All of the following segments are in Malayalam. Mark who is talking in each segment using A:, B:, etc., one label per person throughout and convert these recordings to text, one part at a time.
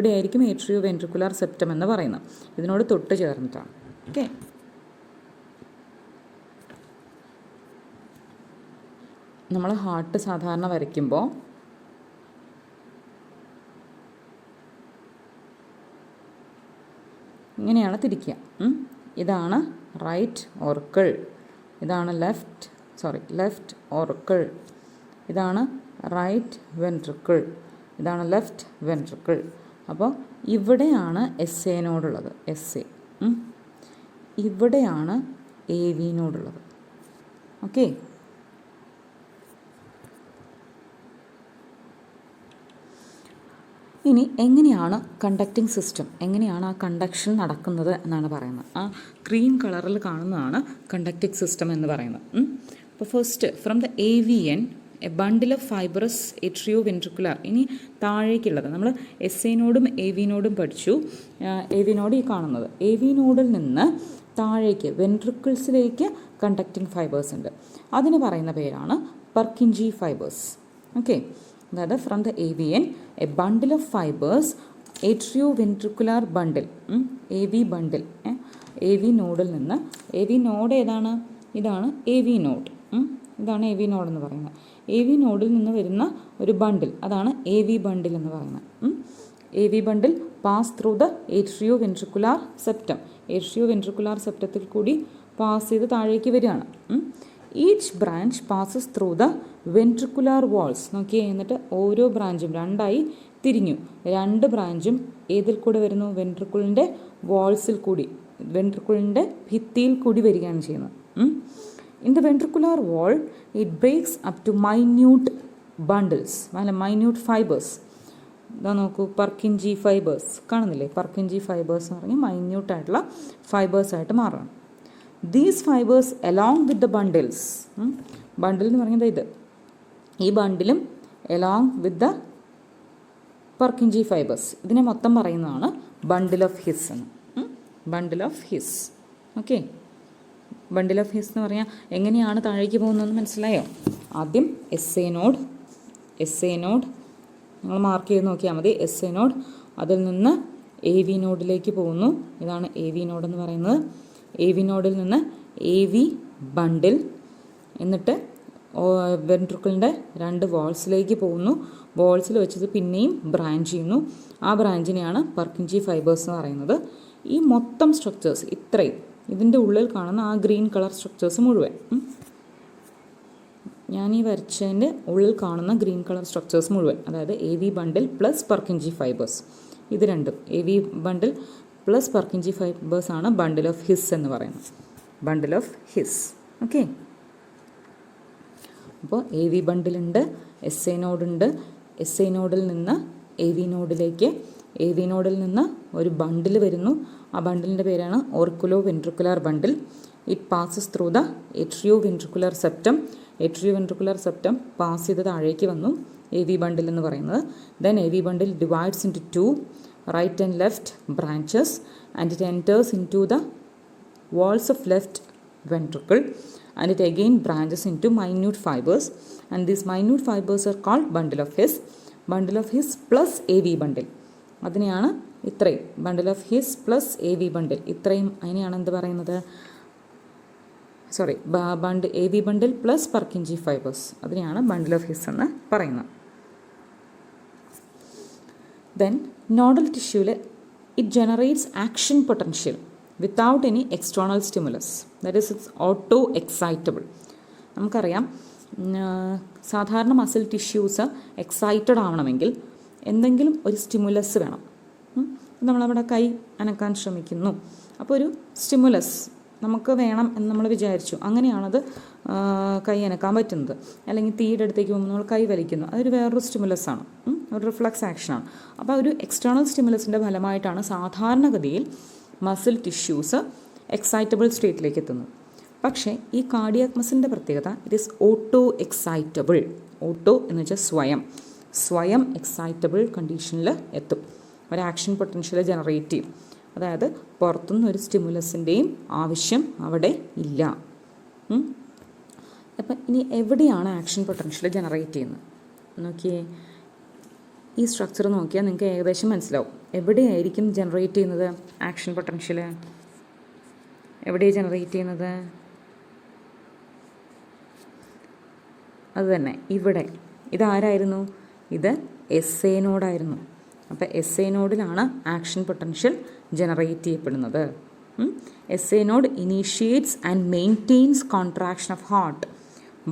A: ഇവിടെയായിരിക്കും ഏട്രിയോ വെൻട്രിക്കുലാർ സെപ്റ്റം എന്ന് പറയുന്നത്. ഇതിനോട് തൊട്ട് ചേർന്നിട്ടാണ്. ഓക്കെ, നമ്മൾ ഹാർട്ട് സാധാരണ വരയ്ക്കുമ്പോൾ ഇങ്ങനെയാണ് തിരിക്കുക. ഇതാണ് റൈറ്റ് ഓർക്കിൾ, ഇതാണ് ലെഫ്റ്റ് ഓർക്കിൾ, ഇതാണ് റൈറ്റ് വെൻട്രിക്കിൾ, ഇതാണ് ലെഫ്റ്റ് വെൻട്രിക്കിൾ. അപ്പോൾ ഇവിടെയാണ് എസ് എനോടുള്ളത്, എസ് എ. ഇവിടെയാണ് എ വിനോടുള്ളത്. ഓക്കെ, ഇനി എങ്ങനെയാണ് കണ്ടക്റ്റിംഗ് സിസ്റ്റം, എങ്ങനെയാണ് ആ കണ്ടക്ഷൻ നടക്കുന്നത് എന്നാണ് പറയുന്നത്. ആ ക്രീം കളറിൽ കാണുന്നതാണ് കണ്ടക്റ്റിംഗ് സിസ്റ്റം എന്ന് പറയുന്നത്. അപ്പോൾ first from the AVN a bundle of fibrous atrio ventricular. ഇനി താഴേക്കുള്ളത് നമ്മൾ എസ് എനോടും എ വിനോടും പഠിച്ചു. എ വിനോട് ഈ കാണുന്നത്, എ വിനോഡിൽ നിന്ന് താഴേക്ക് വെൻട്രിക്കിൾസിലേക്ക് കണ്ടക്റ്റിംഗ് ഫൈബേഴ്സ് ഉണ്ട്. അതിന് പറയുന്ന പേരാണ് പർക്കിഞ്ചി ഫൈബേഴ്സ്. ഓക്കെ, അതായത് from the AVN a bundle of fibres atrioventricular bundle, A V bundle. A V നോഡിൽ നിന്ന്, എ വി നോഡ് ഏതാണ്? ഇതാണ് എ വി നോഡ്. ഇതാണ് എ വി നോഡ് എന്ന് പറയുന്നത്. എ വി നോഡിൽ നിന്ന് വരുന്ന ഒരു ബണ്ടിൽ, അതാണ് എ വി ബണ്ടിൽ എന്ന് പറയുന്നത്. A V bundle pass through the atrio ventricular septum. Atrio ventricular സെപ്റ്റത്തിൽ കൂടി പാസ് ചെയ്ത് താഴേക്ക് വരികയാണ്. Each branch passes through the ventricular walls. നോക്കിയേ, എന്നിട്ട് ഓരോ ബ്രാഞ്ചും രണ്ടായി തിരിഞ്ഞു. രണ്ട് ബ്രാഞ്ചും ഏതിൽ കൂടെ വരുന്നു? വെൻട്രിക്കിളിൻ്റെ വാൾസിൽ കൂടി, വെൻട്രിക്കിളിൻ്റെ ഭിത്തിയിൽ കൂടി വരികയാണ് ചെയ്യുന്നത്. In the ventricular wall it breaks up to minute bundles, അല്ല മൈന്യൂട്ട് ഫൈബേഴ്സ്. ഇതാ നോക്കൂ, പർക്കിഞ്ചി ഫൈബേഴ്സ് കാണുന്നില്ലേ? പർക്കിഞ്ചി ഫൈബേഴ്സ് എന്ന് പറഞ്ഞാൽ മൈന്യൂട്ടായിട്ടുള്ള ഫൈബേഴ്സായിട്ട് മാറണം. These fibres along with the bundles, bundle എന്ന് പറയുന്നത് ഇത്, ഈ ബണ്ടിലും along with the Purkinje fibres, ഇതിനെ മൊത്തം പറയുന്നതാണ് ബണ്ടിൽ ഓഫ് ഹിസ് എന്ന്. Bundle of His. Okay, bundle of His എന്ന് പറഞ്ഞാൽ എങ്ങനെയാണ് താഴേക്ക് പോകുന്നതെന്ന് മനസ്സിലായോ? ആദ്യം എസ് എ നോഡ് നിങ്ങൾ മാർക്ക് ചെയ്ത് നോക്കിയാൽ മതി. എസ് എ നോഡ്, അതിൽ നിന്ന് എ വി നോഡിലേക്ക് പോകുന്നു. ഇതാണ് എ വി നോഡ് എന്ന് പറയുന്നത്. എ വി നോഡിൽ നിന്ന് എ വി ബണ്ടിൽ, എന്നിട്ട് വെൻട്രിക്കിളിൻ്റെ രണ്ട് വാൾസിലേക്ക് പോകുന്നു. വാൾസിൽ വെച്ചത് പിന്നെയും ബ്രാഞ്ച് ചെയ്യുന്നു. ആ ബ്രാഞ്ചിനെയാണ് പർക്കിഞ്ചി ഫൈബേഴ്സ് എന്ന് പറയുന്നത്. ഈ മൊത്തം സ്ട്രക്ചേഴ്സ് ഇത്രയും, ഇതിൻ്റെ ഉള്ളിൽ കാണുന്ന ആ ഗ്രീൻ കളർ സ്ട്രക്ചേഴ്സ് മുഴുവൻ, ഞാൻ ഈ വരച്ചതിൻ്റെ ഉള്ളിൽ കാണുന്ന ഗ്രീൻ കളർ സ്ട്രക്ചേഴ്സ് മുഴുവൻ, അതായത് A V bundle plus Purkinje fibres, ഇത് രണ്ടും A V bundle plus Purkinje fibres ആണ് ബണ്ടിൽ ഓഫ് ഹിസ് എന്ന് പറയുന്നത്. Bundle of His. ഓക്കെ, അപ്പോൾ എ വി ബണ്ടിലുണ്ട്, എസ് എ നോഡുണ്ട്. എസ് എ നോഡിൽ നിന്ന് എ വി നോഡിലേക്ക്, എ വി നോഡിൽ നിന്ന് ഒരു ബണ്ടിൽ വരുന്നു. ആ ബണ്ടിലിൻ്റെ പേരാണ് auriculo ventricular bundle. It passes through the atrio ventricular septum. Atrio ventricular septum pass ചെയ്ത് താഴേക്ക് വന്നു, എ വി ബണ്ടിൽ എന്ന് പറയുന്നത്. Then A V bundle divides into 2 right and left branches and it enters into the walls of left ventricle and it again branches into minute fibers and these minute fibers are called bundle of His plus AV bundle. അതിനെയാണ് ഇത്രയും bundle of His plus A V bundle, ഇത്രയും അതിനെയാണ് എന്ത് പറയുന്നത്? A V bundle plus Purkinje fibres, അതിനെയാണ് ബണ്ടിൽ ഓഫ് ഹിസ് എന്ന് പറയുന്നത്. Then nodal tissue it generates action potential without any external stimulus, that is it's auto excitable. നമുക്കറിയാം, സാധാരണ മസിൽ ടിഷ്യൂസ് എക്സൈറ്റഡ് ആവണമെങ്കിൽ എന്തെങ്കിലും ഒരു സ്റ്റിമുലസ് വേണം. നമ്മളവിടെ കൈ അനക്കാൻ ശ്രമിക്കുന്നു, അപ്പോൾ ഒരു സ്റ്റിമുലസ് നമുക്ക് വേണം എന്ന് നമ്മൾ വിചാരിച്ചു, അങ്ങനെയാണത് കൈ അനക്കാൻ പറ്റുന്നത്. അല്ലെങ്കിൽ തീയുടെ അടുത്തേക്ക് പോകുമ്പോൾ നമ്മൾ കൈ വലിക്കുന്നു, അതൊരു വേറൊരു സ്റ്റിമുലസാണ്, ഒരു റിഫ്ലക്സ് ആക്ഷനാണ്. അപ്പോൾ ഒരു എക്സ്റ്റേണൽ സ്റ്റിമുലസിൻ്റെ ഫലമായിട്ടാണ് സാധാരണഗതിയിൽ മസിൽ ടിഷ്യൂസ് എക്സൈറ്റബിൾ സ്റ്റേറ്റിലേക്ക് എത്തുന്നത്. പക്ഷേ ഈ കാർഡിയാക് മസിലിൻ്റെ പ്രത്യേകത it is auto excitable. Auto എന്ന് വെച്ചാൽ സ്വയം എക്സൈറ്റബിൾ കണ്ടീഷനിൽ എത്തും, ഒരു ആക്ഷൻ പൊട്ടൻഷ്യൽ ജനറേറ്റ് ചെയ്യും. അതായത് പുറത്തുനിന്ന് ഒരു സ്റ്റിമുലസിൻ്റെയും ആവശ്യം അവിടെ ഇല്ല. അപ്പം ഇനി എവിടെയാണ് ആക്ഷൻ പൊട്ടൻഷ്യൽ ജനറേറ്റ് ചെയ്യുന്നത് നോക്കിയേ. ഈ സ്ട്രക്ചർ നോക്കിയാൽ നിങ്ങൾക്ക് ഏകദേശം മനസ്സിലാവും. എവിടെയായിരിക്കും ജനറേറ്റ് ചെയ്യുന്നത് ആക്ഷൻ പൊട്ടൻഷ്യൽ? എവിടെയാണ് ജനറേറ്റ് ചെയ്യുന്നത്? അത് തന്നെ ഇവിടെ. ഇതാരായിരുന്നു? ഇത് എസ് എ നോഡായിരുന്നു. അപ്പോൾ എസ് എ നോഡിലാണ് ആക്ഷൻ പൊട്ടൻഷ്യൽ ജനറേറ്റ് ചെയ്യപ്പെടുന്നത്. S A node initiates and maintains contraction of heart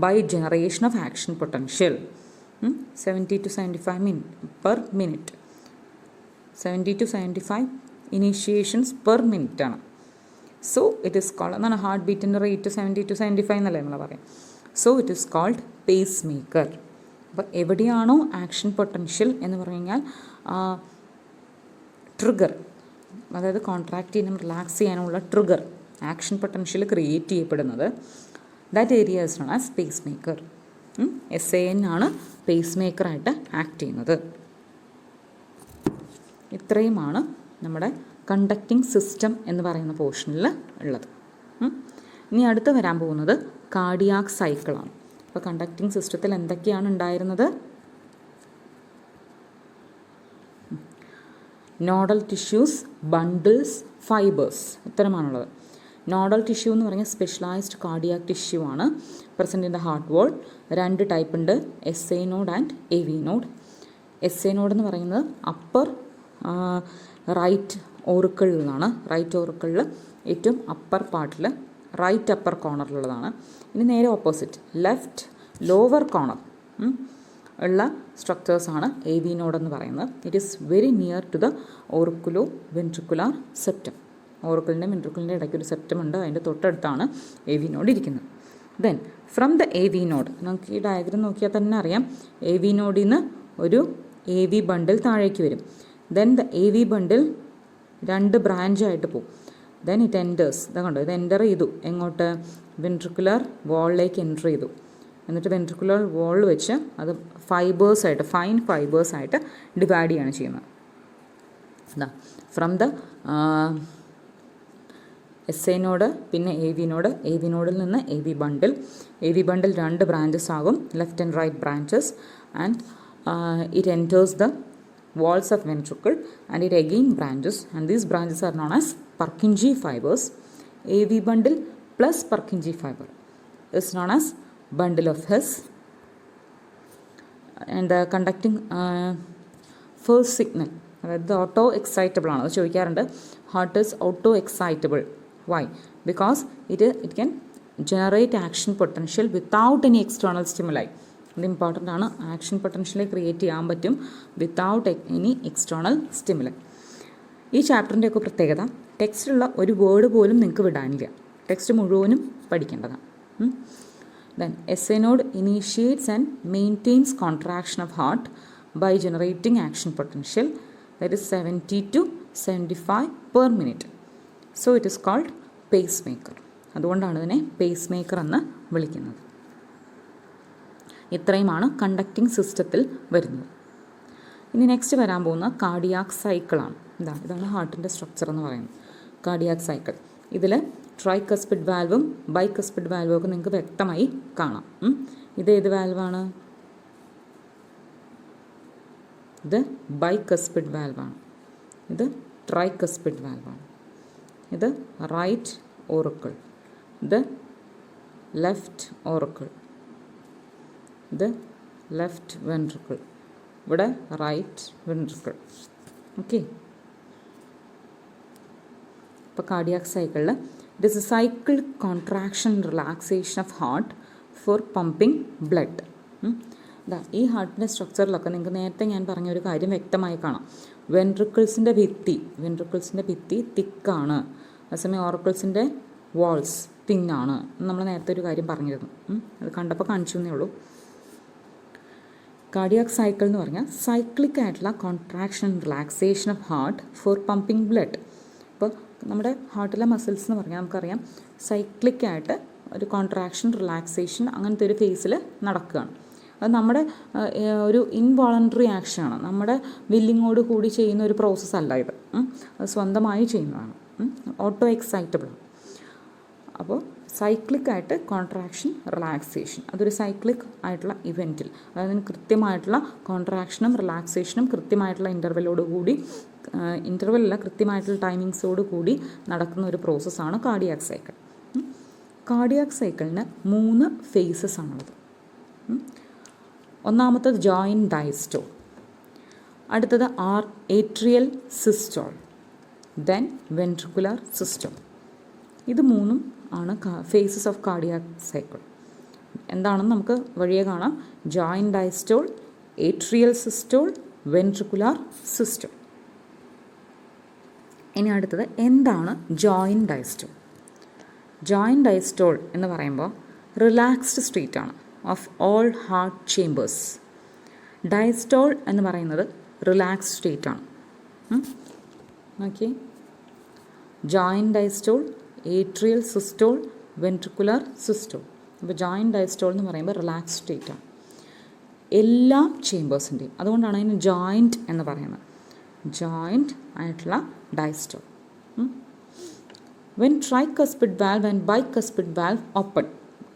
A: by generation of action potential 70 to 75 per minute. 70 to 75 initiations per minute ആണ്. സോ ഇറ്റ് ഈസ് കോൾഡ്, എന്നാണ് ഹാർട്ട് ബീറ്റിൻ്റെ റേറ്റ് 70 to 75 എന്നല്ലേ നമ്മൾ പറയാം. So it is called pacemaker. അപ്പോൾ എവിടെയാണോ ആക്ഷൻ പൊട്ടൻഷ്യൽ എന്ന് പറഞ്ഞു കഴിഞ്ഞാൽ ട്രിഗർ, അതായത് കോൺട്രാക്ട് ചെയ്യാനും റിലാക്സ് ചെയ്യാനുള്ള ട്രിഗർ ആക്ഷൻ പൊട്ടൻഷ്യൽ ക്രിയേറ്റ് ചെയ്യപ്പെടുന്നത്, that area is known as pace maker. S A N ആണ് പേസ് മേക്കറായിട്ട് ആക്ട് ചെയ്യുന്നത്. ഇത്രയുമാണ് നമ്മുടെ കണ്ടക്റ്റിംഗ് സിസ്റ്റം എന്ന് പറയുന്ന പോർഷനിൽ ഉള്ളത്. ഇനി അടുത്ത് വരാൻ പോകുന്നത് കാർഡിയാക് സൈക്കിളാണ്. അപ്പോൾ കണ്ടക്റ്റിംഗ് സിസ്റ്റത്തിൽ എന്തൊക്കെയാണ് ഉണ്ടായിരുന്നത്? നോഡൽ ടിഷ്യൂസ്, ബണ്ടിൽസ്, ഫൈബേഴ്സ്, ഇത്തരമാണുള്ളത്. നോഡൽ ടിഷ്യൂ എന്ന് പറഞ്ഞാൽ സ്പെഷ്യലൈസ്ഡ് കാർഡിയാക് ടിഷ്യൂ ആണ്. Present in the heart wall. 2 type ഉണ്ട്, S A node and A V node. S A node എന്ന് പറയുന്നത് അപ്പർ റൈറ്റ് ഓറിക്കിളിൽ നിന്നാണ്. റൈറ്റ് ഓറിക്കിളിൽ ഏറ്റവും അപ്പർ പാർട്ടിൽ റൈറ്റ് അപ്പർ കോർണറിലുള്ളതാണ്. ഇനി നേരെ ഓപ്പോസിറ്റ് ലെഫ്റ്റ് ലോവർ കോർണർ ഉള്ള സ്ട്രക്ചേഴ്സാണ് എ വി നോഡ് എന്ന് പറയുന്നത്. It is very near to the auriculo ventricular septum. ഓറിക്കിളിൻ്റെ വെൻട്രിക്കുലിൻ്റെ ഇടയ്ക്ക് ഒരു സെപ്റ്റം ഉണ്ട്, അതിൻ്റെ തൊട്ടടുത്താണ് എ വി നോഡ് ഇരിക്കുന്നത്. Then from the A V node, നമുക്ക് ഈ ഡയഗ്രം നോക്കിയാൽ തന്നെ അറിയാം, എ വി നോഡിൽ നിന്ന് ഒരു എ വി ബണ്ടിൽ താഴേക്ക് വരും. Then the A V bundle 2 ബ്രാഞ്ചായിട്ട് പോകും. ദെൻ ഇറ്റ് എൻറ്റേഴ്സ്, ഇതാ കണ്ടോ, ഇത് എൻ്റർ ചെയ്തു എങ്ങോട്ട്? വെൻട്രിക്കുലർ വാളിലേക്ക് എൻ്റർ ചെയ്തു. എന്നിട്ട് വെൻട്രിക്കുലർ വാൾ വെച്ച് അത് ഫൈബേഴ്സായിട്ട്, ഫൈൻ ഫൈബേഴ്സായിട്ട് ഡിവൈഡ് ചെയ്യാണ് ചെയ്യുന്നത്. എന്താ from the S A node, പിന്നെ A V node, A V നോഡിൽ നിന്ന് A V bundle. A V bundle 2 branches ആകും, left and right branches, and it enters the walls of ventricle and it again branches, and these branches are known as Purkinje fibers. AV bundle plus Purkinje fiber is known as bundle of His. And the conducting first signal, അതായത് ഓട്ടോ എക്സൈറ്റബിൾ ആണ്. അത് ചോദിക്കാറുണ്ട്, heart is auto excitable. Why? Because it can generate action potential without any external stimuli. ഇത് ഇമ്പോർട്ടൻ്റ് ആണ്. ആക്ഷൻ പൊട്ടൻഷ്യൽ ക്രിയേറ്റ് ചെയ്യാൻ പറ്റും വിത്തൗട്ട് എനി എക്സ്റ്റേണൽ സ്റ്റിമുലൈ. ഈ ചാപ്റ്ററിൻ്റെയൊക്കെ പ്രത്യേകത, ടെക്സ്റ്റിലുള്ള ഒരു വേർഡ് പോലും നിങ്ങൾക്ക് വിടാനില്ല, ടെക്സ്റ്റ് മുഴുവനും പഠിക്കേണ്ടതാണ്. Then S A node initiates and maintains contraction of heart by generating action potential that is 70 to 75 per minute. So it is called pacemaker. അതുകൊണ്ടാണ് ഇതിനെ പേസ് മേക്കർ എന്ന് വിളിക്കുന്നത്. ഇത്രയുമാണ് കണ്ടക്റ്റിംഗ് സിസ്റ്റത്തിൽ വരുന്നത്. ഇനി നെക്സ്റ്റ് വരാൻ പോകുന്ന കാർഡിയാക് സൈക്കിളാണ്. ഇതാണ് ഹാർട്ടിൻ്റെ സ്ട്രക്ചർ എന്ന് പറയുന്നത്, കാർഡിയാക് സൈക്കിൾ. ഇതിൽ ട്രൈകസ്പിഡ് വാൽവും ബൈകസ്പിഡ് വാൽവും ഒക്കെ നിങ്ങൾക്ക് വ്യക്തമായി കാണാം. ഇത് ഏത് വാൽവാണ്? ഇത് ബൈകസ്പിഡ് വാൽവാണ്. ഇത് ട്രൈകസ്പിഡ് വാൽവാണ്. ഇത് റൈറ്റ് ഓറിക്കിൾ, ഇത് ലെഫ്റ്റ് ഓറിക്കിൾ, ഇത് ലെഫ്റ്റ് വെൻട്രിക്കിൾ, ഇവിടെ റൈറ്റ് വെൻട്രിക്കിൾ. ഓക്കെ. ഇപ്പോൾ കാർഡിയാക് സൈക്കിളിൽ it is A cycle contraction relaxation of heart four pumping blood. ഈ ഹാർട്ടിൻ്റെ സ്ട്രക്ചറിലൊക്കെ നിങ്ങൾക്ക് നേരത്തെ ഞാൻ പറഞ്ഞ ഒരു കാര്യം വ്യക്തമായി കാണാം. വെൻട്രിക്കിൾസിൻ്റെ ഭിത്തി തിക്കാണ്, അതേസമയം ഓറിക്കിൾസിൻ്റെ വാൾസ് തിന്നാണ്. നമ്മൾ നേരത്തെ ഒരു കാര്യം പറഞ്ഞിരുന്നു, അത് കണ്ടപ്പോൾ കാണിച്ചു എന്നേ ഉള്ളൂ. കാർഡിയാക് സൈക്കിൾ എന്ന് പറഞ്ഞാൽ സൈക്ലിക് ആയിട്ടുള്ള contraction relaxation of heart four pumping blood. ഇപ്പോൾ നമ്മുടെ ഹാർട്ടിലെ മസിൽസ് എന്ന് പറഞ്ഞാൽ നമുക്കറിയാം സൈക്ലിക്കായിട്ട് ഒരു കോൺട്രാക്ഷൻ റിലാക്സേഷൻ അങ്ങനത്തെ ഒരു ഫേസിൽ നടക്കുകയാണ്. അത് നമ്മുടെ ഒരു ഇൻവോളണ്ടറി ആക്ഷനാണ്, നമ്മുടെ വില്ലിങ്ങോട് കൂടി ചെയ്യുന്ന ഒരു പ്രോസസ്സല്ല ഇത്. അത് സ്വന്തമായി ചെയ്യുന്നതാണ്, ഓട്ടോ എക്സൈറ്റബിൾ. അപ്പോൾ സൈക്ലിക്കായിട്ട് കോൺട്രാക്ഷൻ റിലാക്സേഷൻ, അതൊരു സൈക്ലിക് ആയിട്ടുള്ള ഇവൻറ്റിൽ, അതായത് കൃത്യമായിട്ടുള്ള കോൺട്രാക്ഷനും റിലാക്സേഷനും കൃത്യമായിട്ടുള്ള ഇൻ്റർവെല്ലോട് കൂടി ഇൻ്റർവെല്ല കൃത്യമായിട്ടുള്ള ടൈമിങ്സോട് കൂടി നടക്കുന്ന ഒരു പ്രോസസ്സാണ് കാർഡിയാക് സൈക്കിൾ. കാർഡിയാക് സൈക്കിളിന് 3 ഫേസസ് ആണുള്ളത്. ഒന്നാമത്തത് ജോയിൻറ്റ് ഡയസ്റ്റോൾ, അടുത്തത് atrial systole, then ventricular systole. ഇത് 3 ആണ് ഫേസസ് ഓഫ് കാർഡിയാക് സൈക്കിൾ. എന്താണെന്ന് നമുക്ക് വഴിയെ കാണാം. Joint diastole, atrial systole, ventricular systole. ഇനി അടുത്തത് എന്താണ് ജോയിൻറ്റ് ഡയസ്റ്റോൾ? ജോയിൻറ്റ് ഡയസ്റ്റോൾ എന്ന് പറയുമ്പോൾ റിലാക്സ്ഡ് സ്റ്റേറ്റ് ആണ് of all heart chambers. Diastole എന്ന് പറയുന്നത് റിലാക്സ്ഡ് സ്റ്റേറ്റ് ആണ്. Okay, joint diastole, atrial systole, ventricular systole. അപ്പോൾ ജോയിൻറ്റ് ഡയസ്റ്റോൾ എന്ന് പറയുമ്പോൾ റിലാക്സ്ഡ് സ്റ്റേറ്റ് ആണ് എല്ലാ ചേമ്പേഴ്സിൻ്റെയും. അതുകൊണ്ടാണ് അതിന് ജോയിൻറ്റ് എന്ന് പറയുന്നത്. ജോയിൻറ്റ് ആയിട്ടുള്ള diastole. When tricuspid valve and bicuspid valve open,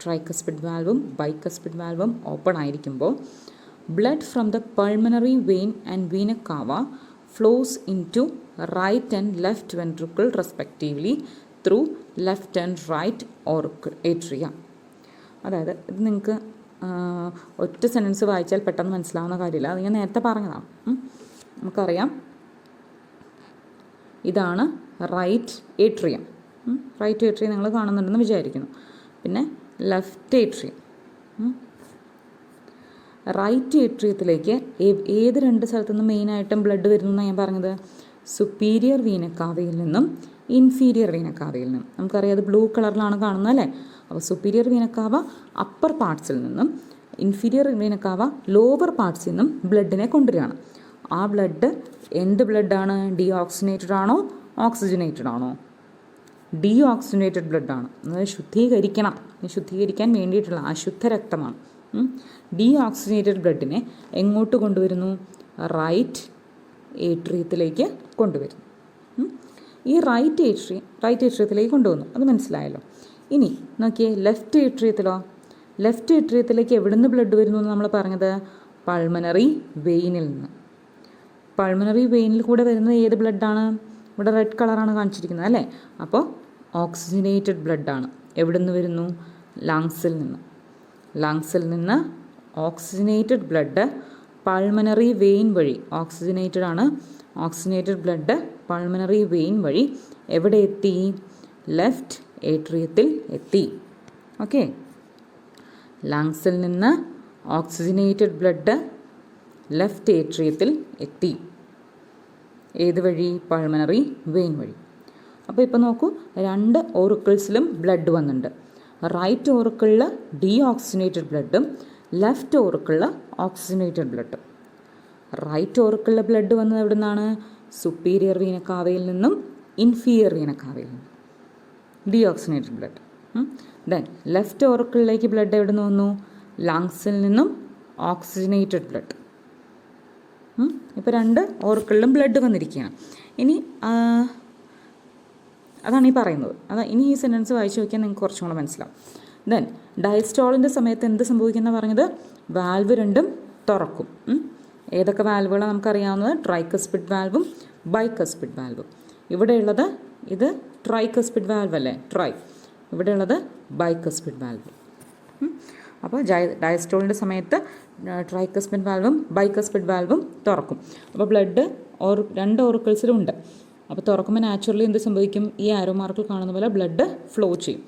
A: tricuspid വാൽവും ബൈകസ്പിഡ് വാൽവും ഓപ്പൺ ആയിരിക്കുമ്പോൾ blood from the pulmonary vein and vena cava flows into right and left ventricle respectively through left and right atria. അതായത് ഇത് നിങ്ങൾക്ക് ഒറ്റ സെൻറ്റൻസ് വായിച്ചാൽ പെട്ടെന്ന് മനസ്സിലാവുന്ന കാര്യമില്ല. അത് ഞാൻ നേരത്തെ പറഞ്ഞതാണ്. നമുക്കറിയാം, ഇതാണ് റൈറ്റ് ഏട്രിയം. റൈറ്റ് ഏട്രിയം നിങ്ങൾ കാണുന്നുണ്ടെന്ന് വിചാരിക്കുന്നു. പിന്നെ ലെഫ്റ്റ് ഏട്രിയം. റൈറ്റ് ഏട്രിയത്തിലേക്ക് ഏത് 2 സ്ഥലത്തു നിന്നും മെയിനായിട്ടും ബ്ലഡ് വരുന്നു എന്നാണ് ഞാൻ പറഞ്ഞത്? സുപ്പീരിയർ വീനക്കാവയിൽ നിന്നും ഇൻഫീരിയർ വീനക്കാവയിൽ നിന്നും. നമുക്കറിയാം, അത് ബ്ലൂ കളറിലാണ് കാണുന്നത് അല്ലേ? അപ്പോൾ സുപ്പീരിയർ വീനക്കാവ അപ്പർ പാർട്സിൽ നിന്നും ഇൻഫീരിയർ വീനക്കാവ ലോവർ പാർട്സിൽ നിന്നും ബ്ലഡിനെ കൊണ്ടുവരികയാണ്. ആ ബ്ലഡ് എന്ത് ബ്ലഡാണ്? ഡീഓക്സിനേറ്റഡ് ആണോ ഓക്സിജനേറ്റഡ് ആണോ? ഡീഓക്സിനേറ്റഡ് ബ്ലഡാണ്. അതായത് ശുദ്ധീകരിക്കാൻ വേണ്ടിയിട്ടുള്ള അശുദ്ധ രക്തമാണ്. ഡീഓക്സിനേറ്റഡ് ബ്ലഡിനെ എങ്ങോട്ട് കൊണ്ടുവരുന്നു? റൈറ്റ് ഏട്രിയത്തിലേക്ക് കൊണ്ടുവരുന്നു. ഈ റൈറ്റ് ഏട്രിയത്തിലേക്ക് കൊണ്ടുവന്നു. അത് മനസ്സിലായല്ലോ. ഇനി നോക്കിയേ, ലെഫ്റ്റ് ഏട്രിയത്തിലോ? ലെഫ്റ്റ് ഏട്രിയത്തിലേക്ക് എവിടെ നിന്ന് ബ്ലഡ് വരുന്നു എന്ന് നമ്മൾ പറഞ്ഞത്? പൾമണറി വെയിനിൽ നിന്ന്. പൾമണറി വെയിനിൽ കൂടെ വരുന്നത് ഏത് ബ്ലഡാണ്? ഇവിടെ റെഡ് കളറാണ് കാണിച്ചിരിക്കുന്നത് അല്ലേ? അപ്പോൾ ഓക്സിജനേറ്റഡ് ബ്ലഡാണ്. എവിടെ നിന്ന് വരുന്നു? ലങ്സിൽ നിന്ന്. ലങ്സിൽ നിന്ന് ഓക്സിജനേറ്റഡ് ബ്ലഡ് പൾമണറി വെയിൻ വഴി, ഓക്സിജനേറ്റഡ് ആണ്, ഓക്സിജനേറ്റഡ് ബ്ലഡ് പൾമണറി വെയിൻ വഴി എവിടെ എത്തി? ലെഫ്റ്റ് ഏട്രിയത്തിൽ എത്തി. ഓക്കെ, ലങ്സിൽ നിന്ന് ഓക്സിജനേറ്റഡ് ബ്ലഡ് ലെഫ്റ്റ് ഏട്രിയത്തിൽ എത്തി. ഏത് വഴി? പൾമണറി വെയിൻ വഴി. അപ്പോൾ ഇപ്പോൾ നോക്കൂ, 2 ഓറിക്കിൾസിലും ബ്ലഡ് വന്നിട്ടുണ്ട്. റൈറ്റ് ഓറിക്കിളിൽ ഡീഓക്സിജനേറ്റഡ് ബ്ലഡും ലെഫ്റ്റ് ഓറിക്കിളിൽ ഓക്സിജനേറ്റഡ് ബ്ലഡും. റൈറ്റ് ഓറിക്കിളിലെ ബ്ലഡ് വന്നത് എവിടെ നിന്നാണ്? സുപ്പീരിയർ വീനക്കാവയിൽ നിന്നും ഇൻഫീരിയർ വീനക്കാവയിൽ നിന്നും ഡീഓക്സിനേറ്റഡ് ബ്ലഡ്. ദെൻ ലെഫ്റ്റ് ഓറിക്കിളിലേക്ക് ബ്ലഡ് എവിടെ നിന്ന് വന്നു? ലങ്സിൽ നിന്നും ഓക്സിജനേറ്റഡ് ബ്ലഡ്. ഇപ്പോൾ 2 ഓറിക്കിളിലും ബ്ലഡ് വന്നിരിക്കുകയാണ്. ഇനി അതാണ് ഈ പറയുന്നത്. ഇനി ഈ സെൻറ്റൻസ് വായിച്ചു നോക്കിയാൽ നിങ്ങൾക്ക് കുറച്ചും കൂടെ മനസ്സിലാവും. ദെൻ ഡയസ്റ്റോളിൻ്റെ സമയത്ത് എന്ത് സംഭവിക്കുന്ന പറഞ്ഞത്? വാൽവ് 2 തുറക്കും. ഏതൊക്കെ വാൽവുകളാണ് നമുക്കറിയാവുന്നത്? ട്രൈകസ്പിഡ് വാൽവും ബൈകസ്പിഡ് വാൽവും. ഇവിടെയുള്ളത് ഇത് ട്രൈകസ്പിഡ് വാൽവ് അല്ലേ? ഇവിടെയുള്ളത് ബൈകസ്പിഡ് വാൽവ്. അപ്പോൾ ഡയസ്റ്റോളിൻ്റെ സമയത്ത് ട്രൈകസ്പിഡ് വാൽവും ബൈകസ്പിഡ് വാൽവും തുറക്കും. അപ്പോൾ ബ്ലഡ് 2 ഓറിക്കിൾസിലും ഉണ്ട്. അപ്പോൾ തുറക്കുമ്പോൾ നാച്ചുറലി എന്ത് സംഭവിക്കും? ഈ ആരോ മാർക്കിൽ കാണുന്ന പോലെ ബ്ലഡ് ഫ്ലോ ചെയ്യും.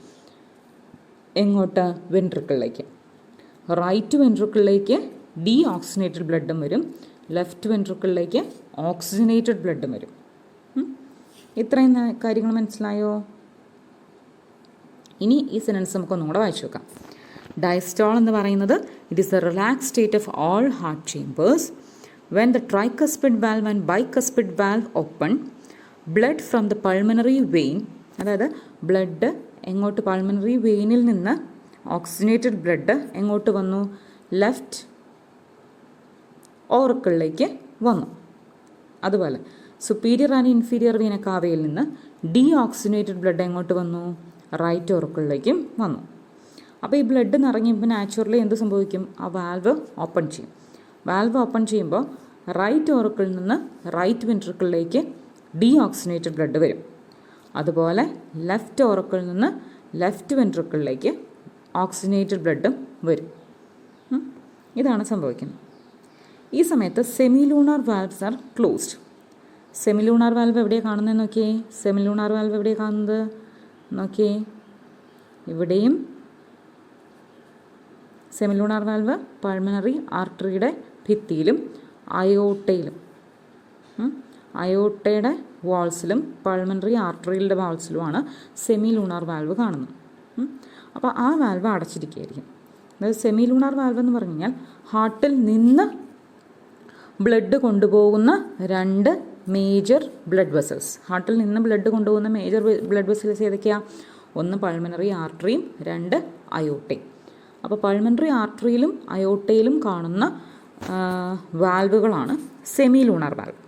A: എങ്ങോട്ട്? വെൻട്രിക്കിളിലേക്ക്. റൈറ്റ് വെൻട്രിക്കിളിലേക്ക് ഡീഓക്സിനേറ്റഡ് ബ്ലഡും വരും, ലെഫ്റ്റ് വെൻട്രിക്കിളിലേക്ക് ഓക്സിജനേറ്റഡ് ബ്ലഡും വരും. ഇത്രയും കാര്യങ്ങൾ മനസ്സിലായോ? ഇനി ഈ സെൻറ്റൻസ് നമുക്കൊന്നും കൂടെ വായിച്ചു നോക്കാം. ഡയസ്റ്റോൾ എന്ന് പറയുന്നത് it is the relax state of all heart chambers when the tricuspid valve and bicuspid valve open blood from the pulmonary vein. അതായത് ബ്ലഡ് എങ്ങോട്ട്? പൾമണറി വെയിനിൽ നിന്ന് ഓക്സിജനേറ്റഡ് ബ്ലഡ് എങ്ങോട്ട് വന്നു? ലെഫ്റ്റ് ഓറിക്കിളിലേക്ക് വന്നു. അതുപോലെ സുപ്പീരിയർ ആൻഡ് ഇൻഫീരിയർ വീന കാവയിൽ നിന്ന് ഡീഓക്സിജനേറ്റഡ് ബ്ലഡ് എങ്ങോട്ട് വന്നു? റൈറ്റ് ഓറിക്കിളിലേക്കും വന്നു. അപ്പോൾ ഈ ബ്ലഡ് നിറങ്ങിയപ്പോൾ നാച്ചുറലി എന്ത് സംഭവിക്കും? ആ വാൽവ് ഓപ്പൺ ചെയ്യും. വാൽവ് ഓപ്പൺ ചെയ്യുമ്പോൾ റൈറ്റ് ഓറക്കിളിൽ നിന്ന് റൈറ്റ് വെൻട്രിക്കിളിലേക്ക് ഡീഓക്സിനേറ്റഡ് ബ്ലഡ് വരും. അതുപോലെ ലെഫ്റ്റ് ഓറക്കിളിൽ നിന്ന് ലെഫ്റ്റ് വെൻട്രിക്കിളിലേക്ക് ഓക്സിനേറ്റഡ് ബ്ലഡും വരും. ഇതാണ് സംഭവിക്കുന്നത്. ഈ സമയത്ത് semilunar valves are closed. Semilunar valve എവിടെയാണ് കാണുന്നത് നോക്കിയേ. സെമിലൂണാർ വാൽവ് എവിടെയാണ് കാണുന്നത് നോക്കിയേ. ഇവിടെയും സെമിലൂണാർ വാൽവ് പൾമണറി ആർട്ടറിയുടെ ഭിത്തിയിലും അയോട്ടയിലും, അയോട്ടയുടെ വാൾസിലും പൾമണറി ആർട്ടറിയുടെ വാൾസിലുമാണ് സെമിലൂണാർ വാൽവ് കാണുന്നത്. അപ്പോൾ ആ വാൽവ് അടച്ചിരിക്കുകയായിരിക്കും. അതായത് സെമിലൂണാർ വാൽവ് എന്ന് പറഞ്ഞു കഴിഞ്ഞാൽ ഹാർട്ടിൽ നിന്ന് ബ്ലഡ് കൊണ്ടുപോകുന്ന രണ്ട് മേജർ ബ്ലഡ് വെസൽസ്. ഹാർട്ടിൽ നിന്ന് ബ്ലഡ് കൊണ്ടുപോകുന്ന മേജർ ബ്ലഡ് വെസൽസ് ഏതൊക്കെയാണ്? ഒന്ന് പൾമണറി ആർട്ടറിയും രണ്ട് അയോട്ടയും. അപ്പോൾ പൾമണറി ആർട്ടറിയിലും അയോട്ടയിലും കാണുന്ന വാൽവുകളാണ് സെമിലൂണാർ വാൽവ്.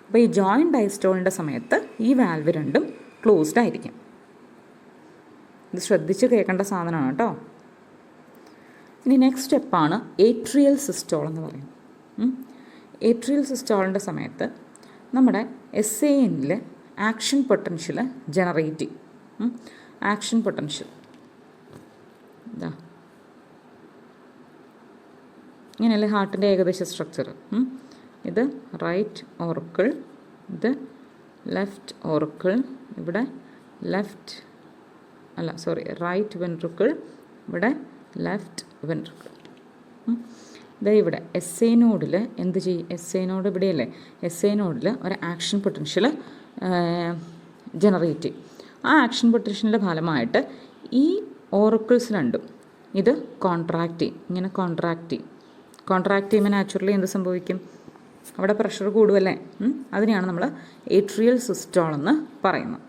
A: അപ്പോൾ ഈ ജോയിൻറ്റ് ഡയസ്റ്റോളിൻ്റെ സമയത്ത് ഈ വാൽവ് രണ്ടും ക്ലോസ്ഡ് ആയിരിക്കും. ഇത് ശ്രദ്ധിച്ച് കേൾക്കേണ്ട സാധനമാണ് കേട്ടോ. ഇനി നെക്സ്റ്റ് സ്റ്റെപ്പാണ് ഏട്രിയൽ സിസ്റ്റോൾ എന്ന് പറയുന്നത്. ഏട്രിയൽ സിസ്റ്റോളിൻ്റെ സമയത്ത് നമ്മുടെ SANൽ ആക്ഷൻ പൊട്ടൻഷ്യൽ ജനറേറ്റ് ചെയ്യും. ആക്ഷൻ പൊട്ടൻഷ്യൽ ഇതാ ഇങ്ങനെയല്ലേ ഹാർട്ടിൻ്റെ ഏകദേശ സ്ട്രക്ചർ. ഇത് റൈറ്റ് ഓറക്കിൾ, ഇത് ലെഫ്റ്റ് ഓറക്കിൾ, ഇവിടെ റൈറ്റ് വെൻട്രിക്കിൾ, ഇവിടെ ലെഫ്റ്റ് വെൻട്രിക്കിൾ. ഇതാ ഇവിടെ SA നോഡിൽ എന്ത് ചെയ്യും? SA നോഡ് ഇവിടെയല്ലേ? SA നോഡിൽ ഒരു ആക്ഷൻ പൊട്ടൻഷ്യൽ ജനറേറ്റ് ചെയ്യും. ആ ആക്ഷൻ പൊട്ടൻഷ്യലിൻ്റെ ഫലമായിട്ട് ഈ ഓറക്കിൾസ് രണ്ടും ഇത് കോൺട്രാക്റ്റ് ചെയ്യും. ഇങ്ങനെ കോൺട്രാക്റ്റ് ചെയ്യുമ്പോൾ നാച്ചുറലി എന്ത് സംഭവിക്കും? അവിടെ പ്രഷർ കൂടുമല്ലേ? അതിനെയാണ് നമ്മൾ ഏട്രിയൽ സിസ്റ്റോൾ എന്ന് പറയുന്നത്.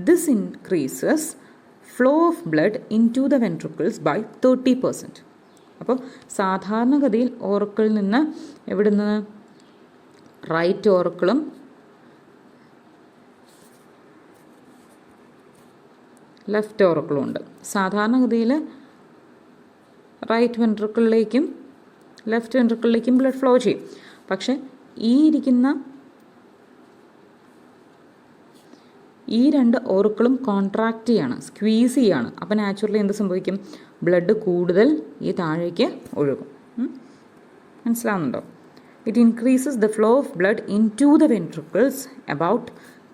A: This increases flow of blood into the ventricles by 30%. അപ്പോൾ സാധാരണഗതിയിൽ ഓറക്കിളിൽ നിന്ന് എവിടുന്ന് റൈറ്റ് ഓറക്കിളും ലെഫ്റ്റ് ഓറക്കിളും ഉണ്ട്. സാധാരണഗതിയിൽ റൈറ്റ് വെൻട്രിക്കിളിലേക്കും ലെഫ്റ്റ് വെൻട്രിക്കിളിലേക്കും ബ്ലഡ് ഫ്ലോ ചെയ്യും. പക്ഷേ ഈ രണ്ട് ഓറക്കിളും കോൺട്രാക്റ്റ് ചെയ്യാണ്, സ്ക്വീസ് ചെയ്യാണ്. അപ്പോൾ നാച്ചുറലി എന്ത് സംഭവിക്കും? ബ്ലഡ് കൂടുതൽ ഈ താഴേക്ക് ഒഴുകും. മനസ്സിലാവുന്നുണ്ടോ? It increases the flow of blood into the ventricles about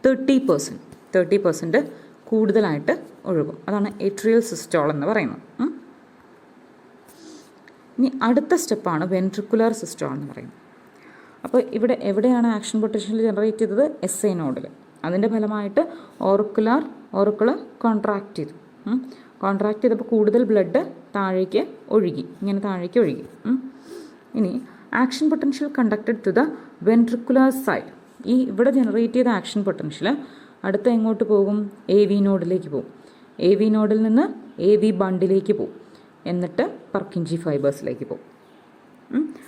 A: 30%. 30% കൂടുതലായിട്ട് ഒഴുകും. അതാണ് ഏട്രിയൽ സിസ്റ്റോൾ എന്ന് പറയുന്നത്. ഇനി അടുത്ത സ്റ്റെപ്പാണ് വെൻട്രിക്കുലർ സിസ്റ്റോൾ എന്ന് പറയുന്നത്. അപ്പോൾ ഇവിടെ എവിടെയാണ് ആക്ഷൻ പൊട്ടൻഷ്യൽ ജനറേറ്റ് ചെയ്തത്? SA നോഡിൽ. അതിൻ്റെ ഫലമായിട്ട് ഓറക്കിൾ കോൺട്രാക്റ്റ് ചെയ്തു. കോൺട്രാക്റ്റ് ചെയ്തപ്പോൾ കൂടുതൽ ബ്ലഡ് താഴേക്ക് ഒഴുകി. ഇനി action potential conducted to the ventricular side. ഈ ഇവിടെ ജനറേറ്റ് ചെയ്ത ആക്ഷൻ പൊട്ടൻഷ്യൽ അടുത്ത എങ്ങോട്ട് പോകും? AV നോഡിലേക്ക് പോകും. AV നോഡിൽ നിന്ന് AV ബണ്ടിലേക്ക് പോകും. എന്നിട്ട് പർക്കിഞ്ചി ഫൈബേഴ്സിലേക്ക് പോകും.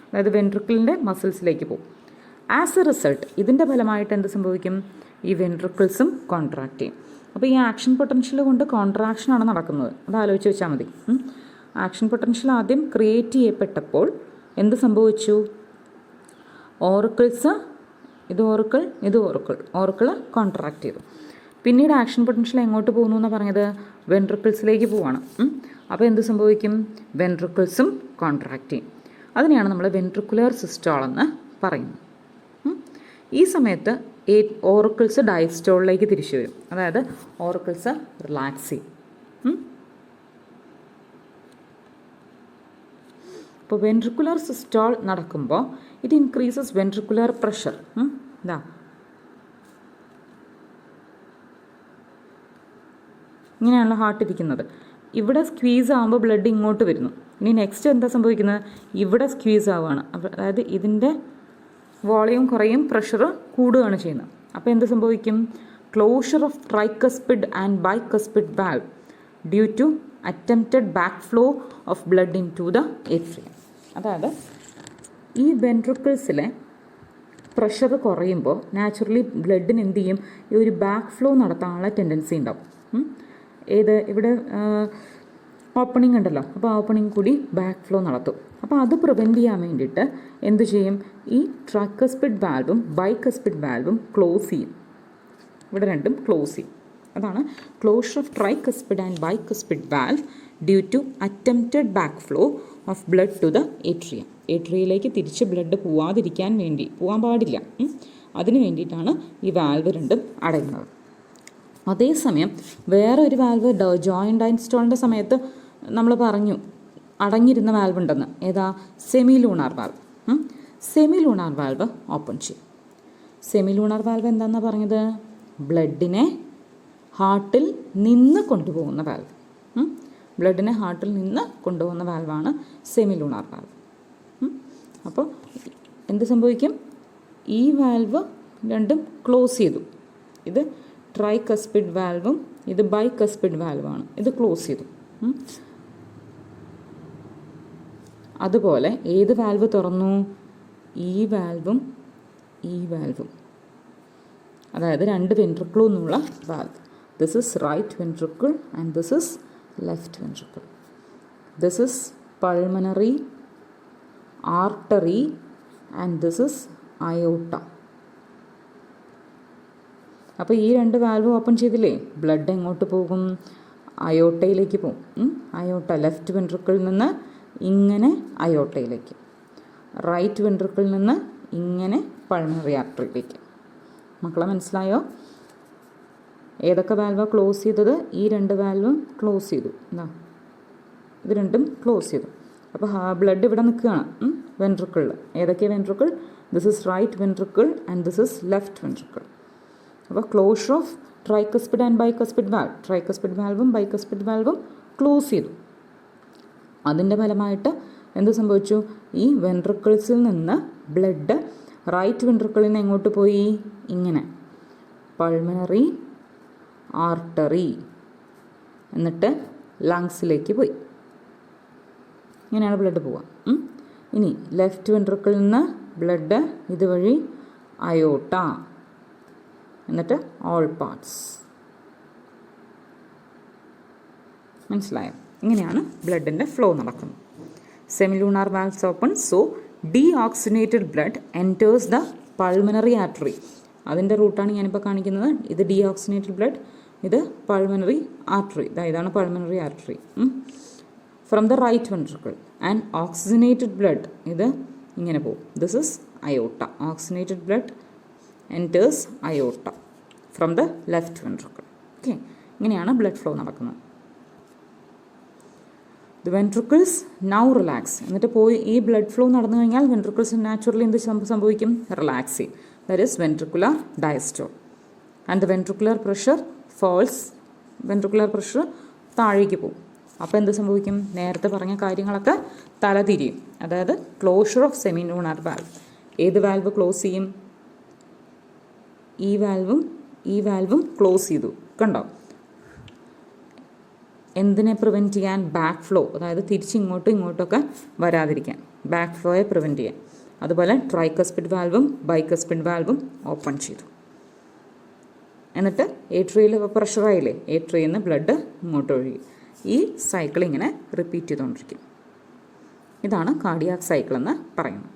A: അതായത് വെൻട്രിക്കിളിൻ്റെ മസിൽസിലേക്ക് പോകും. ആസ് എ റിസൾട്ട് ഇതിൻ്റെ ഫലമായിട്ട് എന്ത് സംഭവിക്കും? ഈ വെൻട്രിക്കിൾസും കോൺട്രാക്റ്റ് ചെയ്യും. അപ്പോൾ ഈ ആക്ഷൻ പൊട്ടൻഷ്യൽ കൊണ്ട് കോൺട്രാക്ഷനാണ് നടക്കുന്നത്. അത് ആലോചിച്ച് വെച്ചാൽ മതി. ആക്ഷൻ പൊട്ടൻഷ്യൽ ആദ്യം ക്രിയേറ്റ് ചെയ്യപ്പെട്ടപ്പോൾ എന്ത് സംഭവിച്ചു? ഓറക്കിൾസ്, ഇത് ഓറക്കിൾ കോൺട്രാക്റ്റ് ചെയ്തു. പിന്നീട് ആക്ഷൻ പൊട്ടൻഷ്യൽ എങ്ങോട്ട് പോകുന്നു എന്നാണ് പറഞ്ഞത്? വെൻട്രിക്കിൾസിലേക്ക് പോവാണ്. അപ്പോൾ എന്ത് സംഭവിക്കും? വെൻട്രിക്കിൾസും കോൺട്രാക്റ്റ് ചെയ്യും. അതിനെയാണ് നമ്മൾ വെൻട്രിക്കുലർ സിസ്റ്റോൾ എന്ന് പറയുന്നത്. ഈ സമയത്ത് ഓറക്കിൾസ് ഡയസ്റ്റോളിലേക്ക് തിരിച്ചു വരും. അതായത് ഓറക്കിൾസ് റിലാക്സ് ചെയ്യും. അപ്പോൾ വെൻട്രിക്കുലർ സിസ്റ്റോൾ നടക്കുമ്പോൾ ഇറ്റ് ഇൻക്രീസസ് വെൻട്രിക്കുലർ പ്രഷർ. ഇങ്ങനെയാണല്ലോ ഹാർട്ട് ഇരിക്കുന്നത്. ഇവിടെ സ്ക്വീസ് ആകുമ്പോൾ ബ്ലഡ് ഇങ്ങോട്ട് വരുന്നു. ഇനി നെക്സ്റ്റ് എന്താ സംഭവിക്കുന്നത്? ഇവിടെ സ്ക്വീസ് ആവുകയാണ്. അതായത് ഇതിൻ്റെ വോളിയം കുറയും, പ്രഷർ കൂടുകയാണ് ചെയ്യുന്നത്. അപ്പോൾ എന്ത് സംഭവിക്കും? Closure of tricuspid and bicuspid valve due to attempted back flow of blood into the atrium. അതായത് ഈ വെൻട്രിക്കിൾസിലെ പ്രഷർ കുറയുമ്പോൾ നാച്ചുറലി ബ്ലഡിന് എന്ത് ചെയ്യും? ഈ ഒരു ബാക്ക് ഫ്ലോ നടത്താനുള്ള ടെൻഡൻസി ഉണ്ടാവും. ഇവിടെ ഓപ്പണിംഗ് ഉണ്ടല്ലോ, അപ്പോൾ ഓപ്പണിംഗ് കൂടി ബാക്ക് ഫ്ലോ നടത്തും. അപ്പോൾ അത് പ്രിവെൻറ്റ് ചെയ്യാൻ വേണ്ടിയിട്ട് എന്ത് ചെയ്യും? ഈ ട്രൈക്കസ്പിഡ് വാൽവും ബൈക്കസ്പിഡ് വാൽവും ക്ലോസ് ചെയ്യും. ഇവിടെ രണ്ടും ക്ലോസ് ചെയ്യും. അതാണ് closure of tricuspid and bicuspid valve due to attempted back flow of blood to the atria. ഏട്രിയയിലേക്ക് തിരിച്ച് ബ്ലഡ് പോകാൻ പാടില്ല. അതിന് വേണ്ടിയിട്ടാണ് ഈ വാൽവ് രണ്ടും അടയുന്നത്. അതേസമയം വേറെ ഒരു വാൽവ് ജോയിൻ്റ് ഡയസ്റ്റോളിൻ്റെ സമയത്ത് നമ്മൾ പറഞ്ഞു അടങ്ങിയിരുന്ന വാൽവ് ഉണ്ടെന്ന്. ഏതാ? Semi lunar valve. Semi lunar valve open ചെയ്യും. സെമി ലൂണാർ വാൽവ് എന്താണെന്നാണ് പറഞ്ഞത്? ബ്ലഡിനെ ഹാർട്ടിൽ നിന്ന് കൊണ്ടുപോകുന്ന വാൽവ്. ബ്ലഡിനെ ഹാർട്ടിൽ നിന്ന് കൊണ്ടുപോകുന്ന വാൽവാണ് സെമി ലൂണാർ വാൽവ്. അപ്പോൾ എന്ത് സംഭവിക്കും? ഈ വാൽവ് രണ്ടും ക്ലോസ് ചെയ്തു. ഇത് ട്രൈകസ്പിഡ് വാൽവും ഇത് ബൈകസ്പിഡ് വാൽവാണ്. ഇത് ക്ലോസ് ചെയ്തു. അതുപോലെ ഏത് വാൽവ് തുറന്നു? ഈ വാൽവും ഈ വാൽവും. അതായത് രണ്ട് വെൻട്രിക്കിളും എന്നുള്ള valve. This is right ventricle and this is left ventricle. This is pulmonary artery and this is aorta. അപ്പോൾ ഈ രണ്ട് വാൽവ് ഓപ്പൺ ചെയ്തില്ലേ, ബ്ലഡ് എങ്ങോട്ട് പോകും? അയോട്ടയിലേക്ക് പോകും. അയോട്ട ലെഫ്റ്റ് വെൻട്രിക്കിളിൽ നിന്ന് ഇങ്ങനെ അയോട്ടയിലേക്ക്, റൈറ്റ് വെൻട്രിക്കിളിൽ നിന്ന് ഇങ്ങനെ പൾമണറി ആർട്ടറിയിലേക്ക്. മക്കളെ മനസ്സിലായോ? ഏതൊക്കെ വാൽവാണ് ക്ലോസ് ചെയ്തത്? ഈ രണ്ട് വാൽവും ക്ലോസ് ചെയ്തു. ഇത് രണ്ടും ക്ലോസ് ചെയ്തു. അപ്പോൾ ബ്ലഡ് ഇവിടെ നിൽക്കുകയാണ് വെൻട്രിക്കിളിൽ. ഏതൊക്കെയാണ് ventricle? This is right ventricle and this is left ventricle. അപ്പോൾ closure of tricuspid and bicuspid valve, tricuspid വാൽവും ബൈകസ്പിഡ് വാൽവും ക്ലോസ് ചെയ്തു. അതിൻ്റെ ഫലമായിട്ട് എന്ത് സംഭവിച്ചു? ഈ വെൻട്രിക്കിൾസിൽ നിന്ന് ബ്ലഡ് റൈറ്റ് വെൻട്രിക്കിളിൽ നിന്ന് എങ്ങോട്ട് പോയി? ഇങ്ങനെ പൾമണറി ആർട്ടറി, എന്നിട്ട് ലങ്സിലേക്ക് പോയി. ഇങ്ങനെയാണ് ബ്ലഡ് പോവുക. ഇനി ലെഫ്റ്റ് വെൻട്രിക്കിളിൽ നിന്ന് ബ്ലഡ് ഇതുവഴി അയോട്ട, എന്നിട്ട് ഓൾ പാർട്സ്. മനസ്സിലായോ? ഇങ്ങനെയാണ് ബ്ലഡിൻ്റെ ഫ്ലോ നടക്കുന്നത്. Semilunar valves open, so deoxygenated blood enters the pulmonary artery. അതിൻ്റെ റൂട്ടാണ് ഞാനിപ്പോൾ കാണിക്കുന്നത്. ഇത് ഡീഓക്സിനേറ്റഡ് ബ്ലഡ്, ഇത് പൾമണറി ആർട്ടറി. ഇതാണ് pulmonary artery. From the right ventricle and oxygenated blood ഇത് ഇങ്ങനെ പോകും. This is aorta. Oxygenated blood enters aorta from the left ventricle. Okay, ഇങ്ങനെയാണ് ബ്ലഡ് ഫ്ലോ നടക്കുന്നത്. The ventricles now relax. എന്നിട്ട് പോയി ഈ ബ്ലഡ് ഫ്ലോ നടന്നു കഴിഞ്ഞാൽ വെൻട്രിക്കിൾസ് നാച്ചുറലി എന്ത് സംഭവിക്കും? റിലാക്സ് ചെയ്യും. That is ventricular diastole. And the ventricular pressure falls. Ventricular pressure താഴേക്ക് പോകും. അപ്പോൾ എന്ത് സംഭവിക്കും? നേരത്തെ പറഞ്ഞ കാര്യങ്ങളൊക്കെ തലതിരിയും. അതായത് ക്ലോഷർ ഓഫ് സെമിലൂണാർ വാൽവ്. ഏത് വാൽവ് ക്ലോസ് ചെയ്യും? ഈ വാൽവും ക്ലോസ് ചെയ്തു. കണ്ടോ? എന്തിനെ പ്രിവെൻറ്റ് ചെയ്യാൻ? ബാക്ക് ഫ്ലോ, അതായത് തിരിച്ച് ഇങ്ങോട്ടൊക്കെ വരാതിരിക്കാൻ, ബാക്ക് ഫ്ലോയെ പ്രിവെൻറ്റ് ചെയ്യാൻ. അതുപോലെ ട്രൈകസ്പിഡ് വാൽവും ബൈകസ്പിഡ് വാൽവും ഓപ്പൺ ചെയ്തു. എന്നിട്ട് ഏട്രിയയിൽ പ്രഷറായില്ലേ, ഏട്രിയിൽ നിന്ന് ബ്ലഡ് ഇങ്ങോട്ട് ഒഴുകി. ഈ സൈക്കിൾ ഇങ്ങനെ റിപ്പീറ്റ് ചെയ്തുകൊണ്ടിരിക്കും. ഇതാണ് കാർഡിയാക് സൈക്കിൾ എന്ന് പറയുന്നത്.